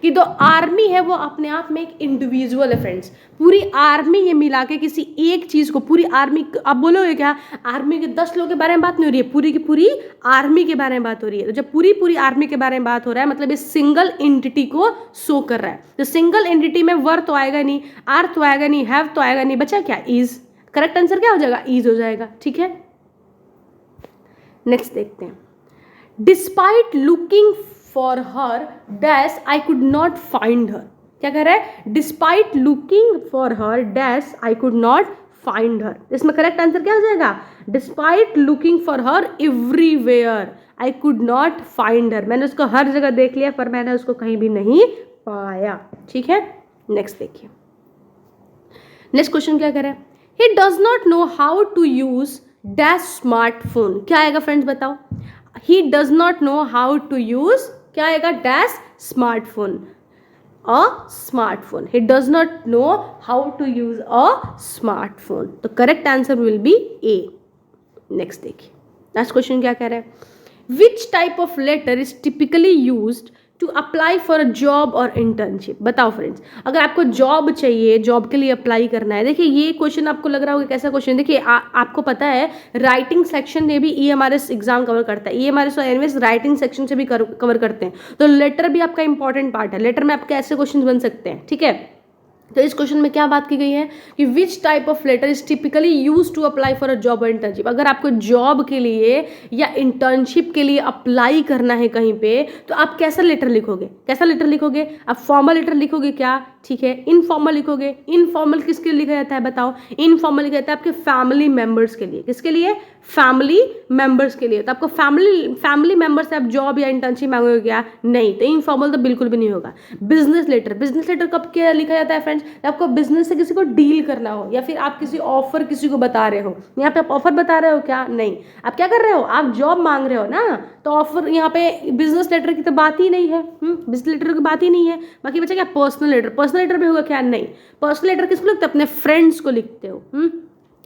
कि जो आर्मी है वो अपने आप में एक इंडिविजुअल है फ्रेंड्स, पूरी आर्मी ये मिला के किसी एक चीज़ को, पूरी आर्मी, आप बोलोगे क्या आर्मी के 10 लोगों के बारे में बात नहीं हो रही है, पूरी की पूरी आर्मी के बारे में बात हो रही है। तो जब पूरी पूरी आर्मी के बारे में बात हो रहा है मतलब ये सिंगल एंटिटी को शो कर रहा है, तो सिंगल एंटिटी में वर तो आएगा नहीं, आर तो आएगा नहीं, हैव तो आएगा नहीं, बचा क्या, इज। करेक्ट आंसर क्या हो जाएगा, इज हो जाएगा। ठीक है, नेक्स्ट देखते हैं, despite looking for her dash I could not find her, क्या कह रहा है, despite looking for her dash I could not find her, इसमें करेक्ट आंसर क्या हो जाएगा, despite looking for her everywhere I could not find her, मैंने उसको हर जगह देख लिया पर मैंने उसको कहीं भी नहीं पाया। ठीक है, नेक्स्ट देखिए, नेक्स्ट क्वेश्चन क्या कह रहा है, he does not know how to use dash smartphone, क्या आएगा फ्रेंड्स बताओ, he does not know how to use, क्या आएगा, dash smartphone, a smartphone, he does not know how to use a smartphone, तो correct answer will be A. Next देखिए, next question क्या कह रहा है, which type of letter is typically used to apply for a job और internship, बताओ friends, अगर आपको जॉब चाहिए, जॉब के लिए अप्लाई करना है, देखिए ये क्वेश्चन आपको लग रहा होगा कैसा क्वेश्चन, देखिए आपको पता है राइटिंग सेक्शन में भी ईएमआरएस एग्जाम कवर करता है, ईएमआरएस और एनवीएस राइटिंग सेक्शन से भी कवर करते हैं, तो लेटर भी आपका इंपॉर्टेंट पार्ट है, लेटर में आपके ऐसे क्वेश्चन बन सकते हैं। ठीक है, तो इस क्वेश्चन में क्या बात की गई है कि which type of letter is typically use to apply for a job और इंटर्नशिप, अगर आपको जॉब के लिए या इंटर्नशिप के लिए अप्लाई करना है कहीं पे, तो आप कैसा लेटर लिखोगे, कैसा लेटर लिखोगे, आप फॉर्मल लेटर लिखोगे क्या, ठीक है, इनफॉर्मल लिखोगे, इनफॉर्मल किसके लिए लिखा जाता है बताओ, इनफॉर्मल लिखा जाता है आपके फैमिली मेंबर्स के लिए, किसके लिए, फैमिली मेंबर्स के लिए, तो आपको फैमिली मेंबर्स से आप जॉब या इंटर्नशिप मांगोगे क्या, नहीं, तो इनफॉर्मल तो बिल्कुल भी नहीं होगा। बिजनेस लेटर कब क्या लिखा जाता है फ्रेंड्स, आपको बिजनेस से किसी को डील करना हो या फिर आप किसी ऑफर किसी को बता रहे हो, यहाँ पे आप ऑफर बता रहे हो क्या, नहीं, आप क्या कर रहे हो, आप जॉब मांग रहे हो ना, तो ऑफर यहाँ पे बिजनेस लेटर की तो बात ही नहीं है, बिजनेस लेटर की बात ही नहीं है। बाकी बचा क्या, पर्सनल लेटर भी होगा क्या, नहीं, पर्सनल लेटर किसको लिखते हो, अपने फ्रेंड्स को लिखते हो,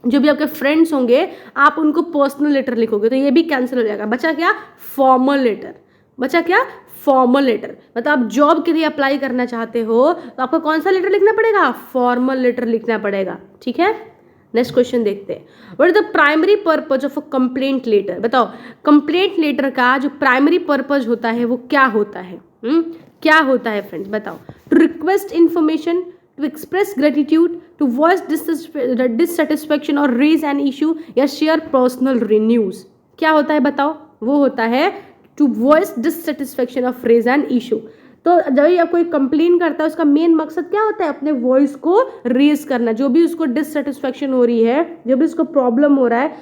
जो भी आपके फ्रेंड्स होंगे आप उनको पर्सनल लेटर लिखोगे, तो ये भी कैंसिल हो जाएगा। बचा क्या, फॉर्मल लेटर, बचा क्या, फॉर्मल लेटर। मतलब आप जॉब के लिए अप्लाई करना चाहते हो तो आपको कौन सा लेटर लिखना पड़ेगा, फॉर्मल लेटर लिखना पड़ेगा, ठीक है। नेक्स्ट क्वेश्चन देखते हैं, what is the primary purpose of a complaint letter. बताओ कंप्लेंट लेटर का जो प्राइमरी पर्पज होता है वो क्या होता है, क्या होता है फ्रेंड्स, बताओ। To request information, to express gratitude, to voice dissatisfaction और रेज एन इशू, या शेयर पर्सनल न्यूज। क्या होता है बताओ, वो होता है to voice dissatisfaction of raise an issue. तो जब भी आप कोई कंप्लेन करता है उसका मेन मकसद क्या होता है, अपने वॉइस को रेज करना, जो भी उसको डिससेटिस्फेक्शन हो रही है, जो भी उसको प्रॉब्लम हो रहा है,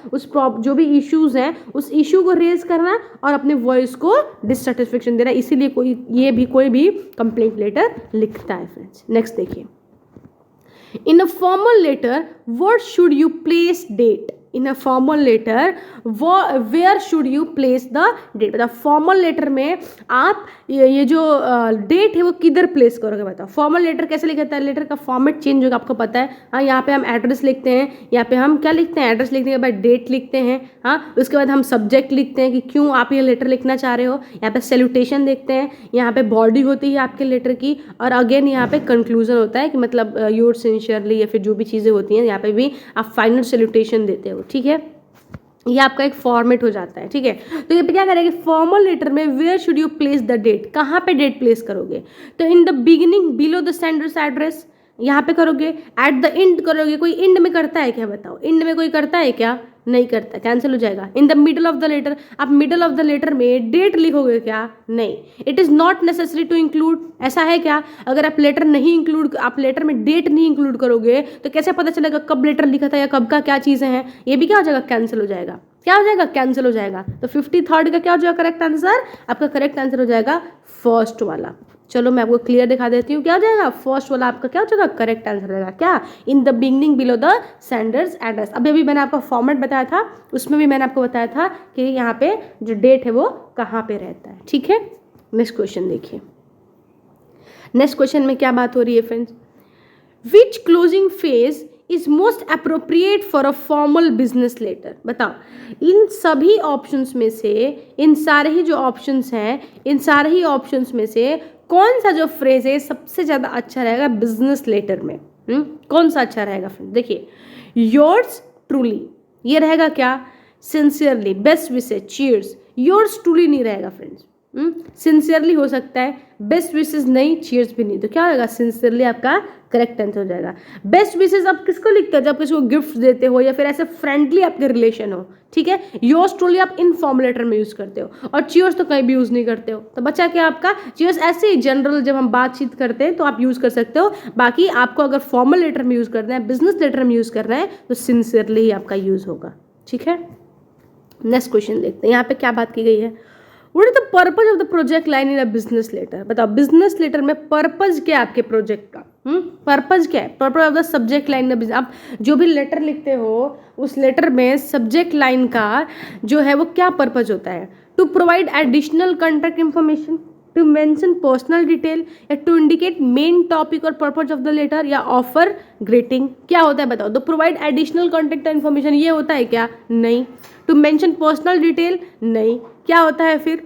जो भी इश्यूज हैं उस इशू को रेज करना और अपने वॉइस को डिससेटिस्फेक्शन देना, इसीलिए कोई भी कंप्लेंट लेटर लिखता है फ्रेंड्स। नेक्स्ट देखिए, in a formal letter what should you place date. In a formal letter where should you place the date. बताओ फॉर्मल लेटर में आप ये जो डेट है वो किधर प्लेस करोगे, बताओ। फॉर्मल लेटर कैसे लिखा जाता है, लेटर का फॉर्मेट चेंज होगा, आपको पता है। हाँ, यहाँ पे हम एड्रेस लिखते हैं, यहाँ पे हम क्या लिखते हैं, एड्रेस लिखने के बाद डेट लिखते हैं। हाँ, उसके बाद हम सब्जेक्ट लिखते हैं कि क्यों आप ये लेटर लिखना चाह रहे हो। यहाँ पे सैल्यूटेशन देखते हैं, यहाँ पे बॉडी होती है आपके लेटर की, और अगेन यहाँ पे कंक्लूजन होता है कि मतलब योर सिंसियरली, या फिर जो भी चीज़ें होती हैं यहाँ पे भी आप फाइनल सैल्यूटेशन देते हो, ठीक है। ये आपका एक फॉर्मेट हो जाता है, ठीक है। तो ये पे क्या करेंगे, फॉर्मल लेटर में where should you place the date, कहाँ पे डेट प्लेस करोगे। तो in the beginning below the sender's address, यहाँ पे करोगे। एट द एंड करोगे, कोई एंड में करता है क्या, बताओ। एंड में कोई करता है क्या, नहीं करता, कैंसिल हो जाएगा। In the middle of the letter, आप मिडल ऑफ द लेटर में डेट लिखोगे क्या, नहीं। It is not necessary to include, ऐसा है क्या, अगर आप लेटर में डेट नहीं इंक्लूड करोगे तो कैसे पता चलेगा कब लेटर लिखा था या कब का क्या चीज़ें हैं, ये भी क्या हो जाएगा, कैंसिल हो जाएगा। क्या हो जाएगा, कैंसिल हो जाएगा। तो 53rd का क्या हो जाएगा करेक्ट आंसर, आपका करेक्ट आंसर हो जाएगा फर्स्ट वाला। चलो मैं आपको क्लियर दिखा देती हूँ, क्या हो जाएगा, फर्स्ट वाला आपका क्या हो जाएगा, करेक्ट आंसर रहेगा। क्या, in the beginning below the sender's address. अभी मैंने आपको फॉर्मेट बताया था, उसमें भी मैंने आपको बताया था कि यहाँ पे जो डेट है वो कहाँ पे रहता है, ठीक है। नेक्स्ट क्वेश्चन देखिए, नेक्स्ट क्वेश्चन में क्या बात हो रही है friends, which closing phase is most appropriate for a formal business letter. बताओ इन सभी ऑप्शंस में से, इन सारे ही जो ऑप्शंस हैं, इन सारे ही ऑप्शंस में से कौन सा जो फ्रेज है सबसे ज़्यादा अच्छा रहेगा बिजनेस लेटर में, कौन सा अच्छा रहेगा फ्रेंड्स। देखिए, योर्स ट्रूली, ये रहेगा क्या, sincerely, best wishes, cheers. Yours truly नहीं रहेगा फ्रेंड्स, सिंसियरली हो सकता है, बेस्ट विशेज नहीं, चीयर्स भी नहीं, तो क्या होगा, सिंसियरली आपका करेक्ट आंसर हो जाएगा। बेस्ट विशेज आप किसको लिखते हो, जब किसी को गिफ्ट देते हो या फिर ऐसे फ्रेंडली आपके रिलेशन हो, ठीक है। योर्स ट्रूली आप इनफॉर्मल लेटर में यूज करते हो, और चीयर्स तो कहीं भी यूज नहीं करते हो। तो बच्चा क्या आपका, चीयर्स ऐसे ही जनरल जब हम बातचीत करते हैं तो आप यूज कर सकते हो। बाकी आपको अगर फॉर्मल लेटर में यूज करना है, बिजनेस लेटर में यूज करना है, तो सिंसियरली ही आपका यूज होगा, ठीक है। नेक्स्ट क्वेश्चन देखते हैं, यहाँ पे क्या बात की गई है, what is the purpose of the project line in a business letter. बताओ बिजनेस लेटर में पर्पज क्या है आपके प्रोजेक्ट का, पर्पज क्या है, purpose of the subject line in. आप जो भी लेटर लिखते हो उस लेटर में सब्जेक्ट लाइन का जो है वो क्या पर्पज होता है, to provide additional contact information, to mention personal detail, या टू इंडिकेट मेन टॉपिक और पर्पज ऑफ द लेटर, या ऑफर ग्रीटिंग। क्या होता है बताओ, तो प्रोवाइड एडिशनल कॉन्टैक्ट इन्फॉर्मेशन ये होता है क्या, नहीं। टू मेंशन पर्सनल डिटेल, नहीं। क्या होता है फिर,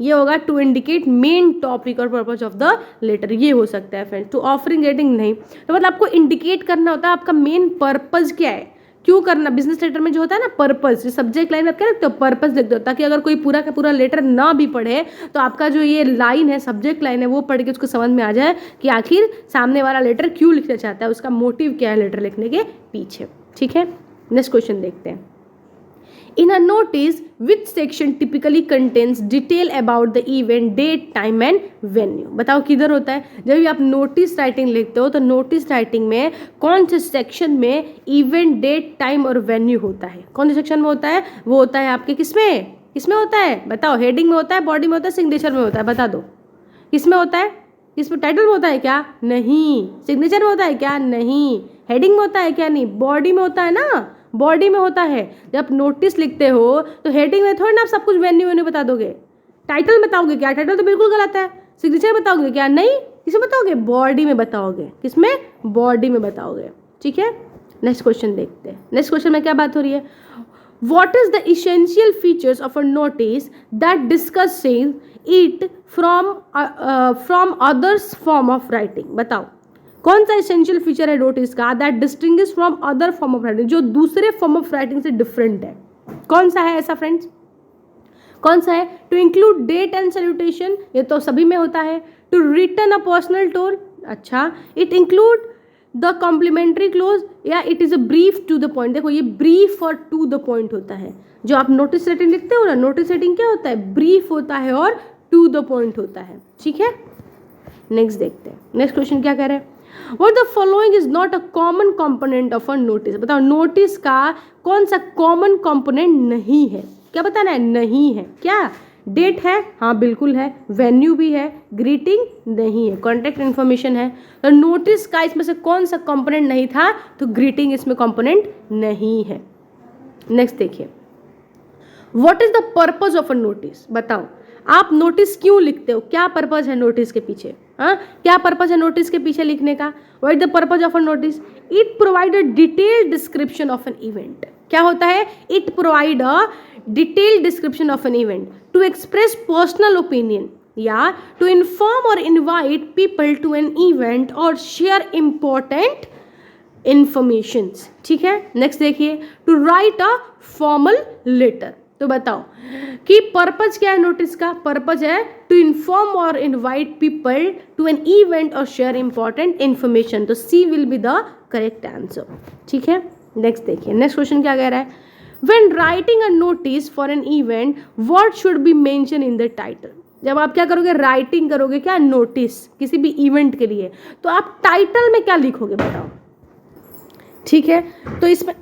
ये होगा टू इंडिकेट मेन टॉपिक और पर्पज ऑफ द लेटर, ये हो सकता है फ्रेंड्स। टू ऑफरिंग रेटिंग, नहीं। तो मतलब आपको इंडिकेट करना होता है आपका मेन पर्पज क्या है, क्यों करना। बिजनेस लेटर में जो होता है ना पर्पज, सब्जेक्ट लाइन में आप क्या लिखते हो, पर्पज लिख दो, ताकि अगर कोई पूरा का पूरा लेटर ना भी पढ़े तो आपका जो ये लाइन है, सब्जेक्ट लाइन है, वो पढ़ के उसको समझ में आ जाए कि आखिर सामने वाला लेटर क्यों लिखना चाहता है, उसका मोटिव क्या है लेटर लिखने के पीछे, ठीक है। नेक्स्ट क्वेश्चन देखते हैं, in a notice which section typically contains detail about the event date time and venue। बताओ किधर होता है, जब भी आप नोटिस राइटिंग लिखते हो तो नोटिस राइटिंग में कौन से सेक्शन में इवेंट डेट टाइम और वेन्यू होता है, कौन से सेक्शन में होता है, वो होता है आपके किसमें होता है, बताओ। हेडिंग में होता है, बॉडी में होता है, सिग्नेचर में होता है, बता दो। किसमें होता है, इसमें टाइटल में होता है क्या, नहीं। सिग्नेचर में होता है क्या, नहीं। हेडिंग में होता है क्या, नहीं। बॉडी में होता है ना, बॉडी में होता है। जब नोटिस लिखते हो तो हेडिंग में थोड़ी ना आप सब कुछ वेन्यू बताओगे, टाइटल बताओगे क्या, टाइटल तो बिल्कुल गलत है। सिग्नेचर बताओगे क्या, नहीं। किसमें बताओगे, बॉडी में बताओगे, किसमें, बॉडी में बताओगे, ठीक है। नेक्स्ट क्वेश्चन देखते हैं, नेक्स्ट क्वेश्चन में क्या बात हो रही है, What is the essential features of a notice that discusses it from others form of writing? बताओ कौन सा essential feature है notice का that distinguishes from other form of writing, जो दूसरे form of writing से different है? कौन सा है ऐसा फ्रेंड्स? कौन सा है? To include date and salutation, ये तो सभी में होता है. To return a personal tone, अच्छा. It include the complimentary close, या it is a brief to the point. देखो ये ब्रीफ और टू द पॉइंट होता है. जो आप नोटिस राइटिंग लिखते हो ना, नोटिस राइटिंग क्या होता है? ब्रीफ होता है और टू द पॉइंट होता है. ठीक है, नेक्स्ट देखते हैं. नेक्स्ट क्वेश्चन क्या कह रहे हैं? What the following is not a common component of a notice? बताओ नोटिस का कौन सा कॉमन कंपोनेंट नहीं है? क्या बताना है? नहीं है. क्या? डेट है? हाँ बिल्कुल है. वेन्यू भी है. ग्रीटिंग नहीं है. कॉन्टैक्ट इन्फॉर्मेशन है. तो नोटिस का इसमें से कौन सा कंपोनेंट नहीं था? तो ग्रीटिंग इसमें कंपोनेंट नहीं है. नेक्स्ट देखिए, what is the purpose of a notice? बताओ आप नोटिस क्यों लिखते हो? क्या पर्पज है नोटिस के पीछे? हाँ, क्या पर्पज है नोटिस के पीछे लिखने का? What is the purpose of a notice? It provide a detailed description of an event. क्या होता है? It provide a detailed description of an event to express personal opinion, या टू इन्फॉर्म और invite people to an event और share important information. ठीक है, next देखिए, to write a formal letter. तो बताओ कि पर्पज क्या है नोटिस का? पर्पज है टू इन्फॉर्म और invite people to an event और शेयर इंपॉर्टेंट इंफॉर्मेशन. तो C will be the correct answer. ठीक है, नेक्स्ट देखिए. नेक्स्ट क्वेश्चन क्या कह रहा है? When writing a notice for an event what should be mention in the title? जब आप क्या करोगे? राइटिंग करोगे क्या? नोटिस किसी भी इवेंट के लिए, तो आप टाइटल में क्या लिखोगे? बताओ. ठीक है, तो इसमें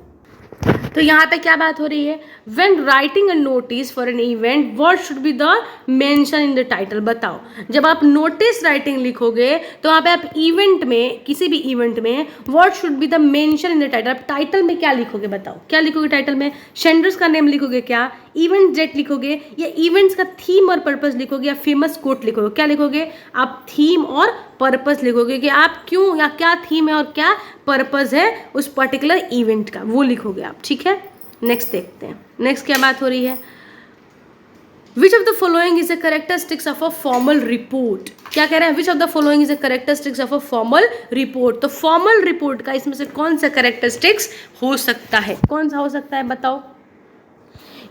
तो यहाँ पे क्या बात हो रही है? When writing a notice for an event what should be the mention in the title. बताओ जब आप नोटिस राइटिंग लिखोगे तो वहाँ पे आप इवेंट में, किसी भी इवेंट में what should be the mention in the title. आप टाइटल में क्या लिखोगे? बताओ क्या लिखोगे टाइटल में? सेंडर्स का नेम लिखोगे क्या? इवेंट डेट लिखोगे, या इवेंट्स का थीम और पर्पस लिखोगे, या फेमस कोट लिखोगे? क्या लिखोगे? आप थीम और पर्पस लिखोगे कि आप क्यों, या क्या थीम है और क्या पर्पस है उस पर्टिकुलर इवेंट का, वो लिखोगे आप. ठीक है, नेक्स्ट देखते हैं. नेक्स्ट क्या बात हो रही है? Which of the following is a characteristics of a formal report. क्या कह रहे हैं? Which of the following is a characteristics of a formal report. तो फॉर्मल रिपोर्ट का इसमें से कौन सा कैरेक्टरिस्टिक्स हो सकता है? कौन सा हो सकता है? बताओ.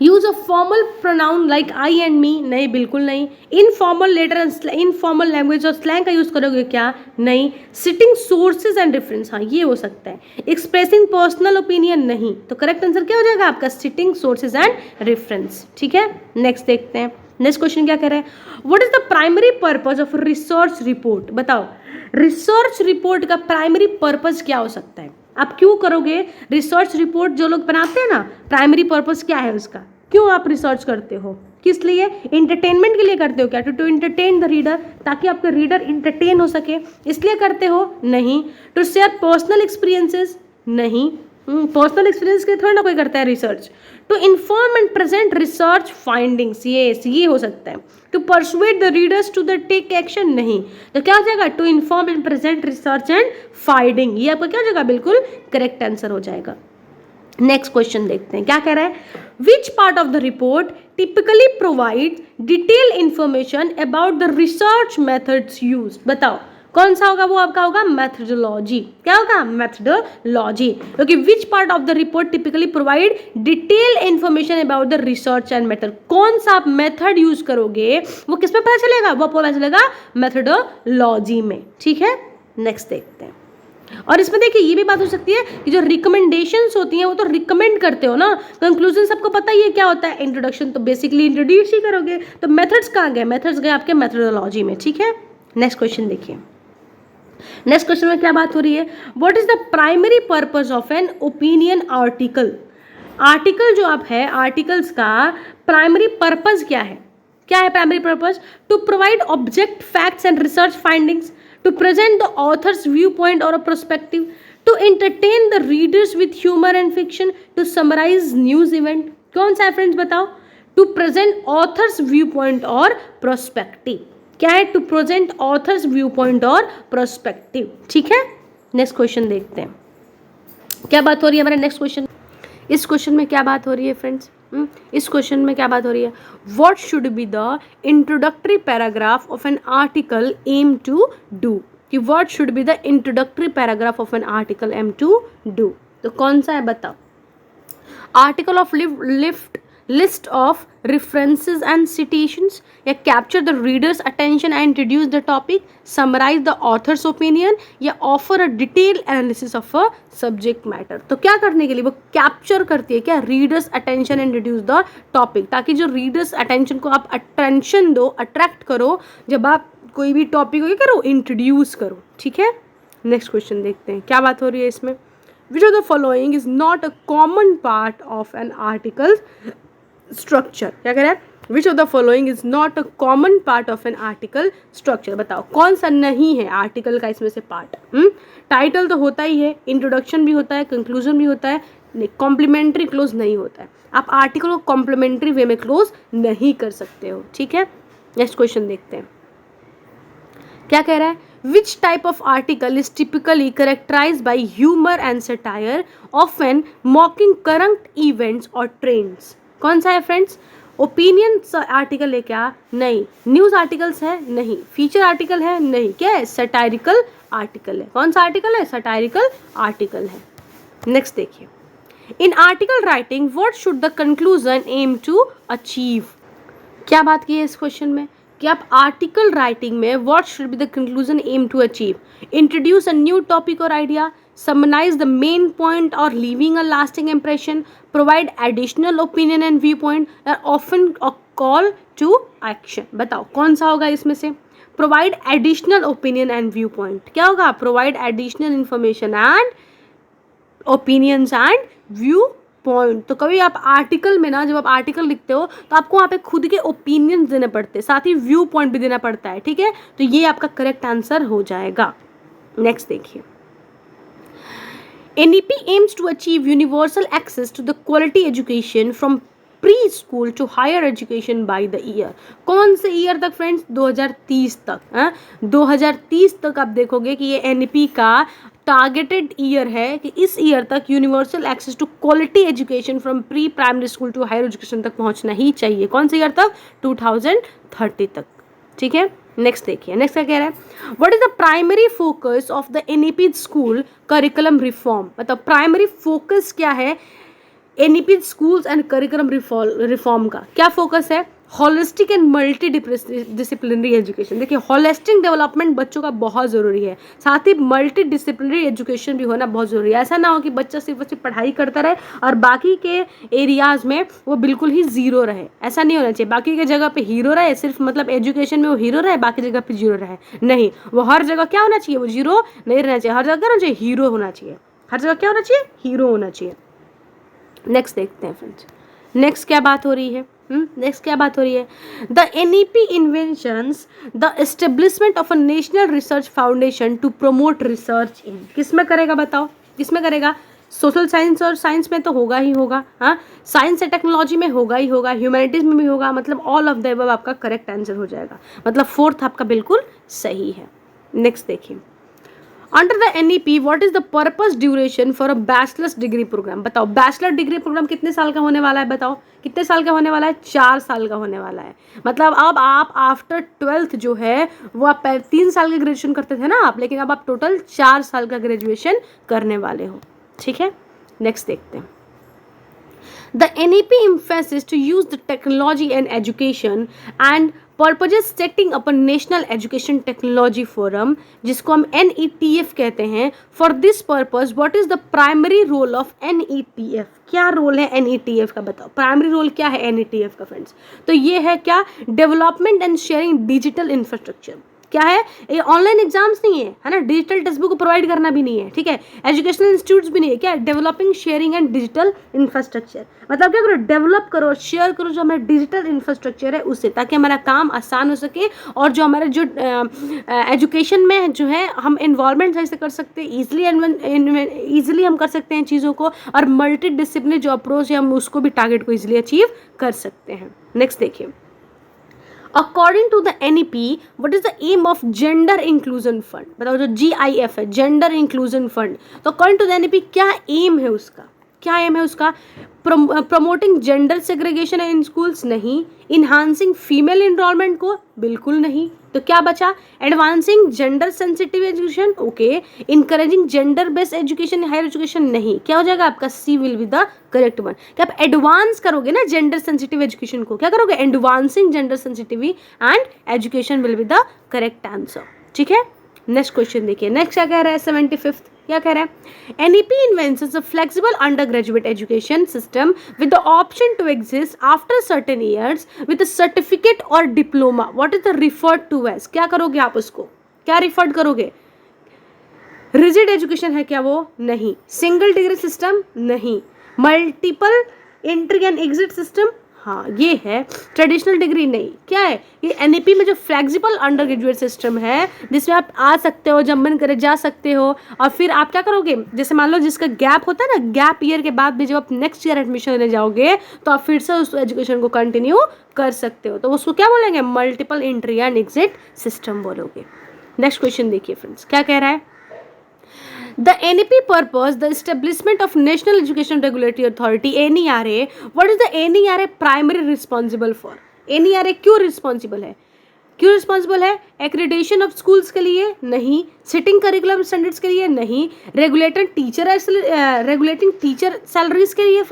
Use of formal pronoun like I and me, नहीं बिल्कुल नहीं. Informal letter and informal language और स्लैंग का यूज करोगे क्या? नहीं. सिटिंग सोर्सेज एंड रेफरेंस, हाँ ये हो सकता है. एक्सप्रेसिंग पर्सनल ओपिनियन, नहीं. तो करेक्ट आंसर क्या हो जाएगा आपका? Sitting sources and reference. ठीक है, नेक्स्ट देखते हैं. नेक्स्ट क्वेश्चन क्या कह रहे हैं? What is the primary purpose of research report. बताओ रिसर्च रिपोर्ट का प्राइमरी पर्पज क्या हो सकता है? आप क्यों करोगे रिसर्च रिपोर्ट? जो लोग बनाते हैं ना, प्राइमरी पर्पस क्या है उसका? क्यों आप रिसर्च करते हो? किस लिए? इंटरटेनमेंट के लिए करते हो क्या? टू इंटरटेन द रीडर, ताकि आपका रीडर इंटरटेन हो सके, इसलिए करते हो? नहीं. टू शेयर पर्सनल एक्सपीरियंसेस, नहीं. पर्सनल एक्सपीरियंस के थोड़ा ना कोई करता है research. To inform and present research findings, ये हो सकता है. To persuade the readers to the take action, नहीं. तो क्या हो जाएगा? To inform and present research and finding, ये आपका क्या हो जाएगा? बिल्कुल करेक्ट आंसर हो जाएगा. नेक्स्ट क्वेश्चन देखते हैं क्या कह रहा है. Which part of the report typically provide detail information about the research methods use. बताओ कौन सा होगा? वो आपका होगा मेथडोलॉजी. क्या होगा? मेथडोलॉजी. क्योंकि which part of the report typically provide detail information about the research and method. कौन सा आप मेथड यूज करोगे वो किस में पता चलेगा? वो पता चलेगा मेथडोलॉजी में. ठीक है, नेक्स्ट देखते हैं. और इसमें देखिए ये भी बात हो सकती है कि जो रिकमेंडेशंस होती हैं वो तो रिकमेंड करते हो ना. कंक्लूजन सबको पता ही है क्या होता है? इंट्रोडक्शन. तो बेसिकली इंट्रोड्यूस ही करोगे. तो मेथड्स कहाँ गए? मेथड्स गए आपके मेथडोलॉजी में. ठीक है, नेक्स्ट क्वेश्चन देखिए. नेक्स्ट क्वेश्चन में क्या बात हो रही है? What is the primary purpose of an opinion article. Article जो आप है, आर्टिकल्स का प्राइमरी पर्पस क्या है? क्या है primary purpose? To provide object facts and research findings, to present the author's viewpoint or a perspective, to entertain the readers with humor and fiction, to summarize news event. कौन सा है friends बताओ? to present author's viewpoint और perspective. क्या है? to present author's viewpoint और perspective. ठीक है, नेक्स्ट क्वेश्चन देखते हैं क्या बात हो रही है हमारे नेक्स्ट क्वेश्चन. इस क्वेश्चन में क्या बात हो रही है फ्रेंड्स? इस क्वेश्चन में क्या बात हो रही है? What should be the introductory paragraph of an article aim to do, कि what should be the introductory paragraph of an article aim to do, तो कौन सा है बताओ? Article of list of references and citations, या capture the reader's attention and introduce the topic, summarize the author's opinion, या offer a detailed analysis of a subject matter। तो क्या करने के लिए वो कैप्चर करती है क्या? Readers attention and introduce the topic, ताकि जो रीडर्स अटेंशन को आप अटेंशन दो, अट्रैक्ट करो, जब आप कोई भी टॉपिक को करो इंट्रोड्यूस करो। ठीक है, नेक्स्ट क्वेश्चन देखते हैं क्या बात हो रही है इसमें। Which of the following is not a common part of an article structure? क्या कह रहा है? Which of the following is not a common part of an article structure? बताओ कौन सा नहीं है आर्टिकल का इसमें से पार्ट? टाइटल तो होता ही है, इंट्रोडक्शन भी होता है, कंक्लूजन भी होता है, नहीं कॉम्प्लीमेंट्री क्लोज नहीं होता है। आप आर्टिकल को कॉम्प्लीमेंट्री वे में क्लोज नहीं कर सकते हो। ठीक है, नेक्स्ट क्वेश्चन देखते हैं क्या कह रहा है। Which type of article is typically characterized by humor and satire, often mocking current events or trends? कौन सा है फ्रेंड्स? ओपिनियन आर्टिकल है क्या? नहीं। न्यूज़ आर्टिकल्स है? नहीं। फीचर आर्टिकल है? नहीं। क्या है? सटायरिकल आर्टिकल है। कौन सा आर्टिकल है? सटायरिकल आर्टिकल है। नेक्स्ट देखिए, in article writing what should the conclusion aim to achieve? क्या बात की है इस क्वेश्चन में कि आप आर्टिकल राइटिंग में what should be the conclusion aim to achieve? Introduce a new topic or idea, summarize the main point or leaving a lasting impression, provide additional opinion and viewpoint, often call to action. बताओ कौन सा होगा इसमें से? Provide additional opinion and view point. क्या होगा? Provide additional information and opinions and view point. तो कभी आप आर्टिकल में ना, जब आप आर्टिकल लिखते हो तो आपको वहाँ पे खुद के ओपिनियंस देने पड़ते हैं, साथ ही व्यू पॉइंट भी देना पड़ता है। ठीक है, तो ये आपका करेक्ट आंसर हो जाएगा। नेक्स्ट देखिए, NEP aims to achieve universal access to the quality education from preschool to higher education by the year. कौन से ईयर तक फ्रेंड्स? 2030 तक। 2030 तक आप देखोगे कि ये NEP का टारगेटेड ईयर है कि इस ईयर तक universal access to quality education from pre primary school to higher education तक पहुंचना ही चाहिए। कौन से ईयर तक? 2030 तक। ठीक है, नेक्स्ट देखिए, नेक्स्ट क्या कह रहा है? What is the primary focus of the NEP school curriculum reform? मतलब प्राइमरी फोकस क्या है NEP schools and curriculum reform का? क्या फोकस है? Holistic and multi disciplinary education. देखिए, होलिस्टिक डेवलपमेंट बच्चों का बहुत ज़रूरी है, साथ ही मल्टी डिसिप्लिनरी एजुकेशन भी होना बहुत ज़रूरी है। ऐसा ना हो कि बच्चा सिर्फ पढ़ाई करता रहे और बाकी के एरियाज़ में वो बिल्कुल ही ज़ीरो रहे। ऐसा नहीं होना चाहिए, बाकी के जगह पे हीरो रहे, सिर्फ मतलब एजुकेशन में वो हीरो रहे, बाकी जगह पे जीरो रहे। नहीं, वो हर जगह क्या होना चाहिए? वो जीरो नहीं रहना चाहिए, हर जगह क्या होना चाहिए? हीरो होना चाहिए। हर जगह क्या होना चाहिए? हीरो होना चाहिए। नेक्स्ट देखते हैं फ्रेंड्स, नेक्स्ट क्या बात हो रही है? नेक्स्ट क्या बात हो रही है? The NEP inventions the establishment of a national research foundation to promote research in. किस में करेगा बताओ? किस में करेगा? सोशल साइंस और साइंस में तो होगा ही होगा, हाँ, साइंस एंड टेक्नोलॉजी में होगा ही होगा, ह्यूमैनिटीज में भी होगा, मतलब ऑल ऑफ द अबव आपका करेक्ट आंसर हो जाएगा। मतलब फोर्थ आपका बिल्कुल सही है। नेक्स्ट देखिए, under the NEP what is the purpose duration for a bachelor's degree program? बताओ, बैचलर डिग्री प्रोग्राम कितने साल का होने वाला है? बताओ कितने साल का होने वाला है? 4 साल का होने वाला है। मतलब अब आप आफ्टर 12th जो है वो आप 3 साल का ग्रेजुएशन करते थे ना आप, लेकिन अब आप टोटल 4 साल का ग्रेजुएशन करने वाले हो। ठीक है, नेक्स्ट देखते हैं। The NEP emphasis to use the technology and education and purposes setting up a national education technology forum, जिसको हम NETF कहते हैं। For this purpose, what is the primary role of NETF? क्या रोल है NETF का? बताओ, primary role क्या है NETF का फ्रेंड्स? तो ये है क्या? Development and sharing digital infrastructure. क्या है ये? ऑनलाइन एग्जाम्स नहीं है ना, डिजिटल टेक्स्ट बुक प्रोवाइड करना भी नहीं है। ठीक है, एजुकेशनल इंस्टीट्यूट्स भी नहीं है। क्या? Developing sharing and digital infrastructure. मतलब क्या करो? डेवलप करो, शेयर करो जो हमारा डिजिटल इंफ्रास्ट्रक्चर है उससे, ताकि हमारा काम आसान हो सके और जो हमारे जो एजुकेशन में जो है हम इन्वॉल्वमेंट सही से कर सकते हैं, ईजिली हम कर सकते हैं चीज़ों को, और मल्टी डिसिप्लिनरी जो अप्रोच है हम उसको भी टारगेट को ईजिली अचीव कर सकते हैं। नेक्स्ट देखिए, according to the NEP what is the aim of gender inclusion fund? बताओ, जो GIF है, जेंडर इंक्लूजन फंड, तो अकॉर्डिंग टू द NEP क्या एम है उसका? क्या एम है उसका? Promoting gender segregation in schools, नहीं। इन्हांसिंग फीमेल एनरोलमेंट को, बिल्कुल नहीं। तो क्या बचा? Advancing gender sensitive education, okay. Encouraging gender based education higher education, नहीं। क्या हो जाएगा आपका? C will be the correct one. क्या आप एडवांस करोगे ना जेंडर सेंसिटिव एजुकेशन को, क्या करोगे? Advancing gender sensitivity and education will be the correct answer, ठीक है। नेक्स्ट क्वेश्चन देखिए, नेक्स्ट क्या कह रहा है? 75th क्या कह रहा है? NEP invents a flexible undergraduate education system with the option to exist after certain years with certificate or diploma. What is the referred to as? क्या करोगे आप उसको? क्या रिफर्ड करोगे? रिजिड एजुकेशन है क्या वो? नहीं। Single degree system? नहीं। Multiple entry and exit system? हाँ ये है। Traditional degree? नहीं। क्या है ये? एनईपी में जो फ्लेक्सिबल अंडर ग्रेजुएट सिस्टम है जिसमें आप आ सकते हो, जब मन करे जा सकते हो, और फिर आप क्या करोगे? जैसे मान लो जिसका गैप होता है ना, गैप ईयर के बाद भी जब आप नेक्स्ट ईयर एडमिशन लेने जाओगे तो आप फिर से उस एजुकेशन को कंटिन्यू कर सकते हो, तो उसको क्या बोलेंगे? Multiple entry and exit system बोलोगे। नेक्स्ट क्वेश्चन देखिए फ्रेंड्स, क्या कह रहा है? The NEP purpose, the establishment of National Education Regulatory Authority (NERA). What is the NERA primary responsible for? NERA क्यों responsible है? क्यों रिस्पॉन्सिबल है? एक्रीडेशन ऑफ स्कूल्स के लिए? नहीं। सिटिंग करिकुलम स्टैंडर्ड्स के लिए? नहीं। रेगुलेटिंग टीचर सैलरीज के लिए?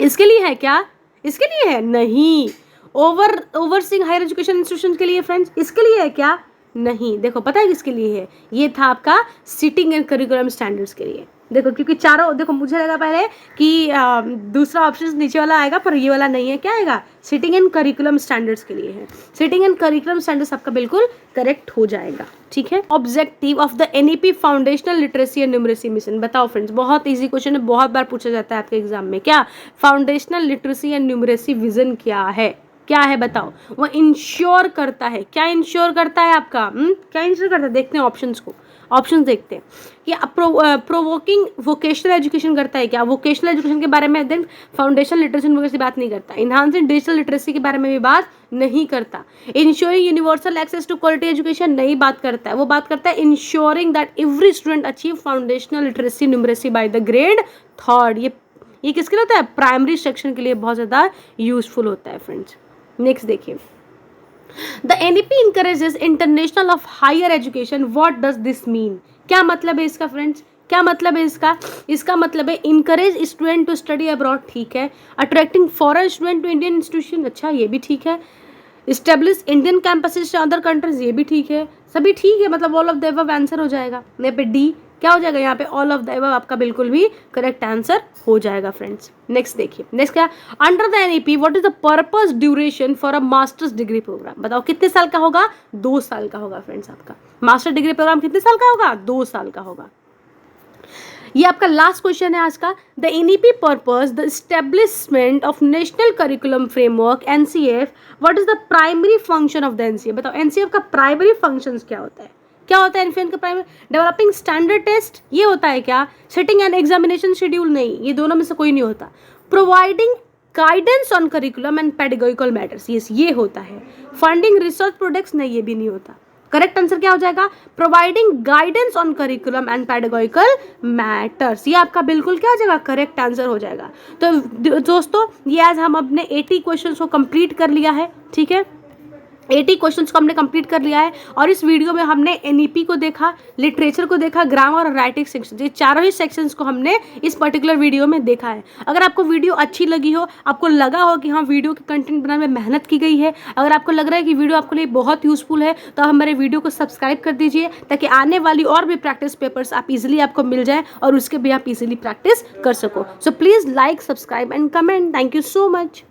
इसके लिए है क्या? इसके लिए है? नहीं। ओवरसीइंग हायर एजुकेशन इंस्टीट्यूशन के लिए फ्रेंड्स? इसके लिए है क्या? नहीं। देखो पता है किसके लिए है? ये था आपका सिटिंग एंड करिकुलम स्टैंडर्ड्स के लिए। देखो क्योंकि चारों, देखो मुझे लगा पहले कि दूसरा ऑप्शन नीचे वाला आएगा, पर ये वाला नहीं है। क्या आएगा? सिटिंग एंड करिकुलम स्टैंडर्ड्स के लिए है। सिटिंग एंड करिकुलम स्टैंडर्ड्स आपका बिल्कुल करेक्ट हो जाएगा, ठीक है। Objective of the NEP foundational literacy and numeracy mission. बताओ फ्रेंड्स, बहुत इजी क्वेश्चन है, बहुत बार पूछा जाता है आपके एग्जाम में। क्या foundational literacy and numeracy vision क्या है? क्या है बताओ? वो इंश्योर करता है। क्या इंश्योर करता है आपका? क्या इंश्योर करता है? देखते हैं ऑप्शंस को, ऑप्शंस देखते हैं कि प्रोवोकिंग वोकेशनल एजुकेशन करता है क्या? वोकेशनल एजुकेशन के बारे में देन फाउंडेशनल लिटरेसी न्यूमरेसी बात नहीं करता। इनहांसिंग डिजिटल लिटरेसी के बारे में भी बात नहीं करता। Ensuring universal access to quality education नहीं बात करता है। वो बात करता है ensuring that every student achieve foundational literacy numeracy by the grade 3rd। ये किसके लिए होता है? प्राइमरी सेक्शन के लिए बहुत ज़्यादा यूजफुल होता है फ्रेंड्स। नेक्स्ट देखिए, the NEP encourages international of higher education. What does this mean? क्या मतलब है इसका फ्रेंड्स? क्या मतलब है इसका? इसका मतलब है encourage student to study abroad, ठीक है। Attracting foreign student to Indian institution, अच्छा ये भी ठीक है। Establish Indian campuses to other countries, ये भी ठीक है। सभी ठीक है, मतलब all of the above answer हो जाएगा। यहाँ पे डी क्या हो जाएगा? यहाँ पे ऑल ऑफ द अबव आपका बिल्कुल भी करेक्ट आंसर हो जाएगा फ्रेंड्स। नेक्स्ट देखिए, नेक्स्ट क्या? Under the NEP what is the purpose duration for a master's degree program? बताओ कितने साल का होगा? 2 साल का होगा फ्रेंड्स। आपका मास्टर डिग्री प्रोग्राम कितने साल का होगा? 2 साल का होगा। ये आपका लास्ट क्वेश्चन है आज का। The NEP purpose, the establishment of national curriculum framework NCF. What is the primary function of the NCF? बताओ एनसीएफ का प्राइमरी फंक्शंस क्या होता है? क्या होता है एनसीएफ का प्राइमरी? डेवलपिंग स्टैंडर्ड टेस्ट, ये होता है क्या? सेटिंग एंड एग्जामिनेशन शेड्यूल, नहीं। ये दोनों में से कोई नहीं होता। Providing guidance on curriculum and pedagogical matters, ये होता है। फंडिंग रिसर्च प्रोडक्ट्स, नहीं ये भी नहीं होता। करेक्ट आंसर क्या हो जाएगा? Providing guidance on curriculum and pedagogical matters, ये आपका बिल्कुल क्या हो जाएगा? करेक्ट आंसर हो जाएगा। तो दोस्तों ये आज हम अपने 80 क्वेश्चंस को कंप्लीट कर लिया है, ठीक है। 80 क्वेश्चंस को हमने कंप्लीट कर लिया है और इस वीडियो में हमने एनईपी को देखा, लिटरेचर को देखा, ग्रामर और राइटिंग सेक्शन, ये चारों ही सेक्शंस को हमने इस पर्टिकुलर वीडियो में देखा है। अगर आपको वीडियो अच्छी लगी हो, आपको लगा हो कि हाँ वीडियो के कंटेंट बनाने में मेहनत की गई है, अगर आपको लग रहा है कि वीडियो आपके लिए बहुत यूजफुल है, तो आप हमारे वीडियो को सब्सक्राइब कर दीजिए ताकि आने वाली और भी प्रैक्टिस पेपर्स आप इजिली आपको मिल जाए और उसके भी आप इजिली प्रैक्टिस कर सको। So please like, subscribe and comment. Thank you so much.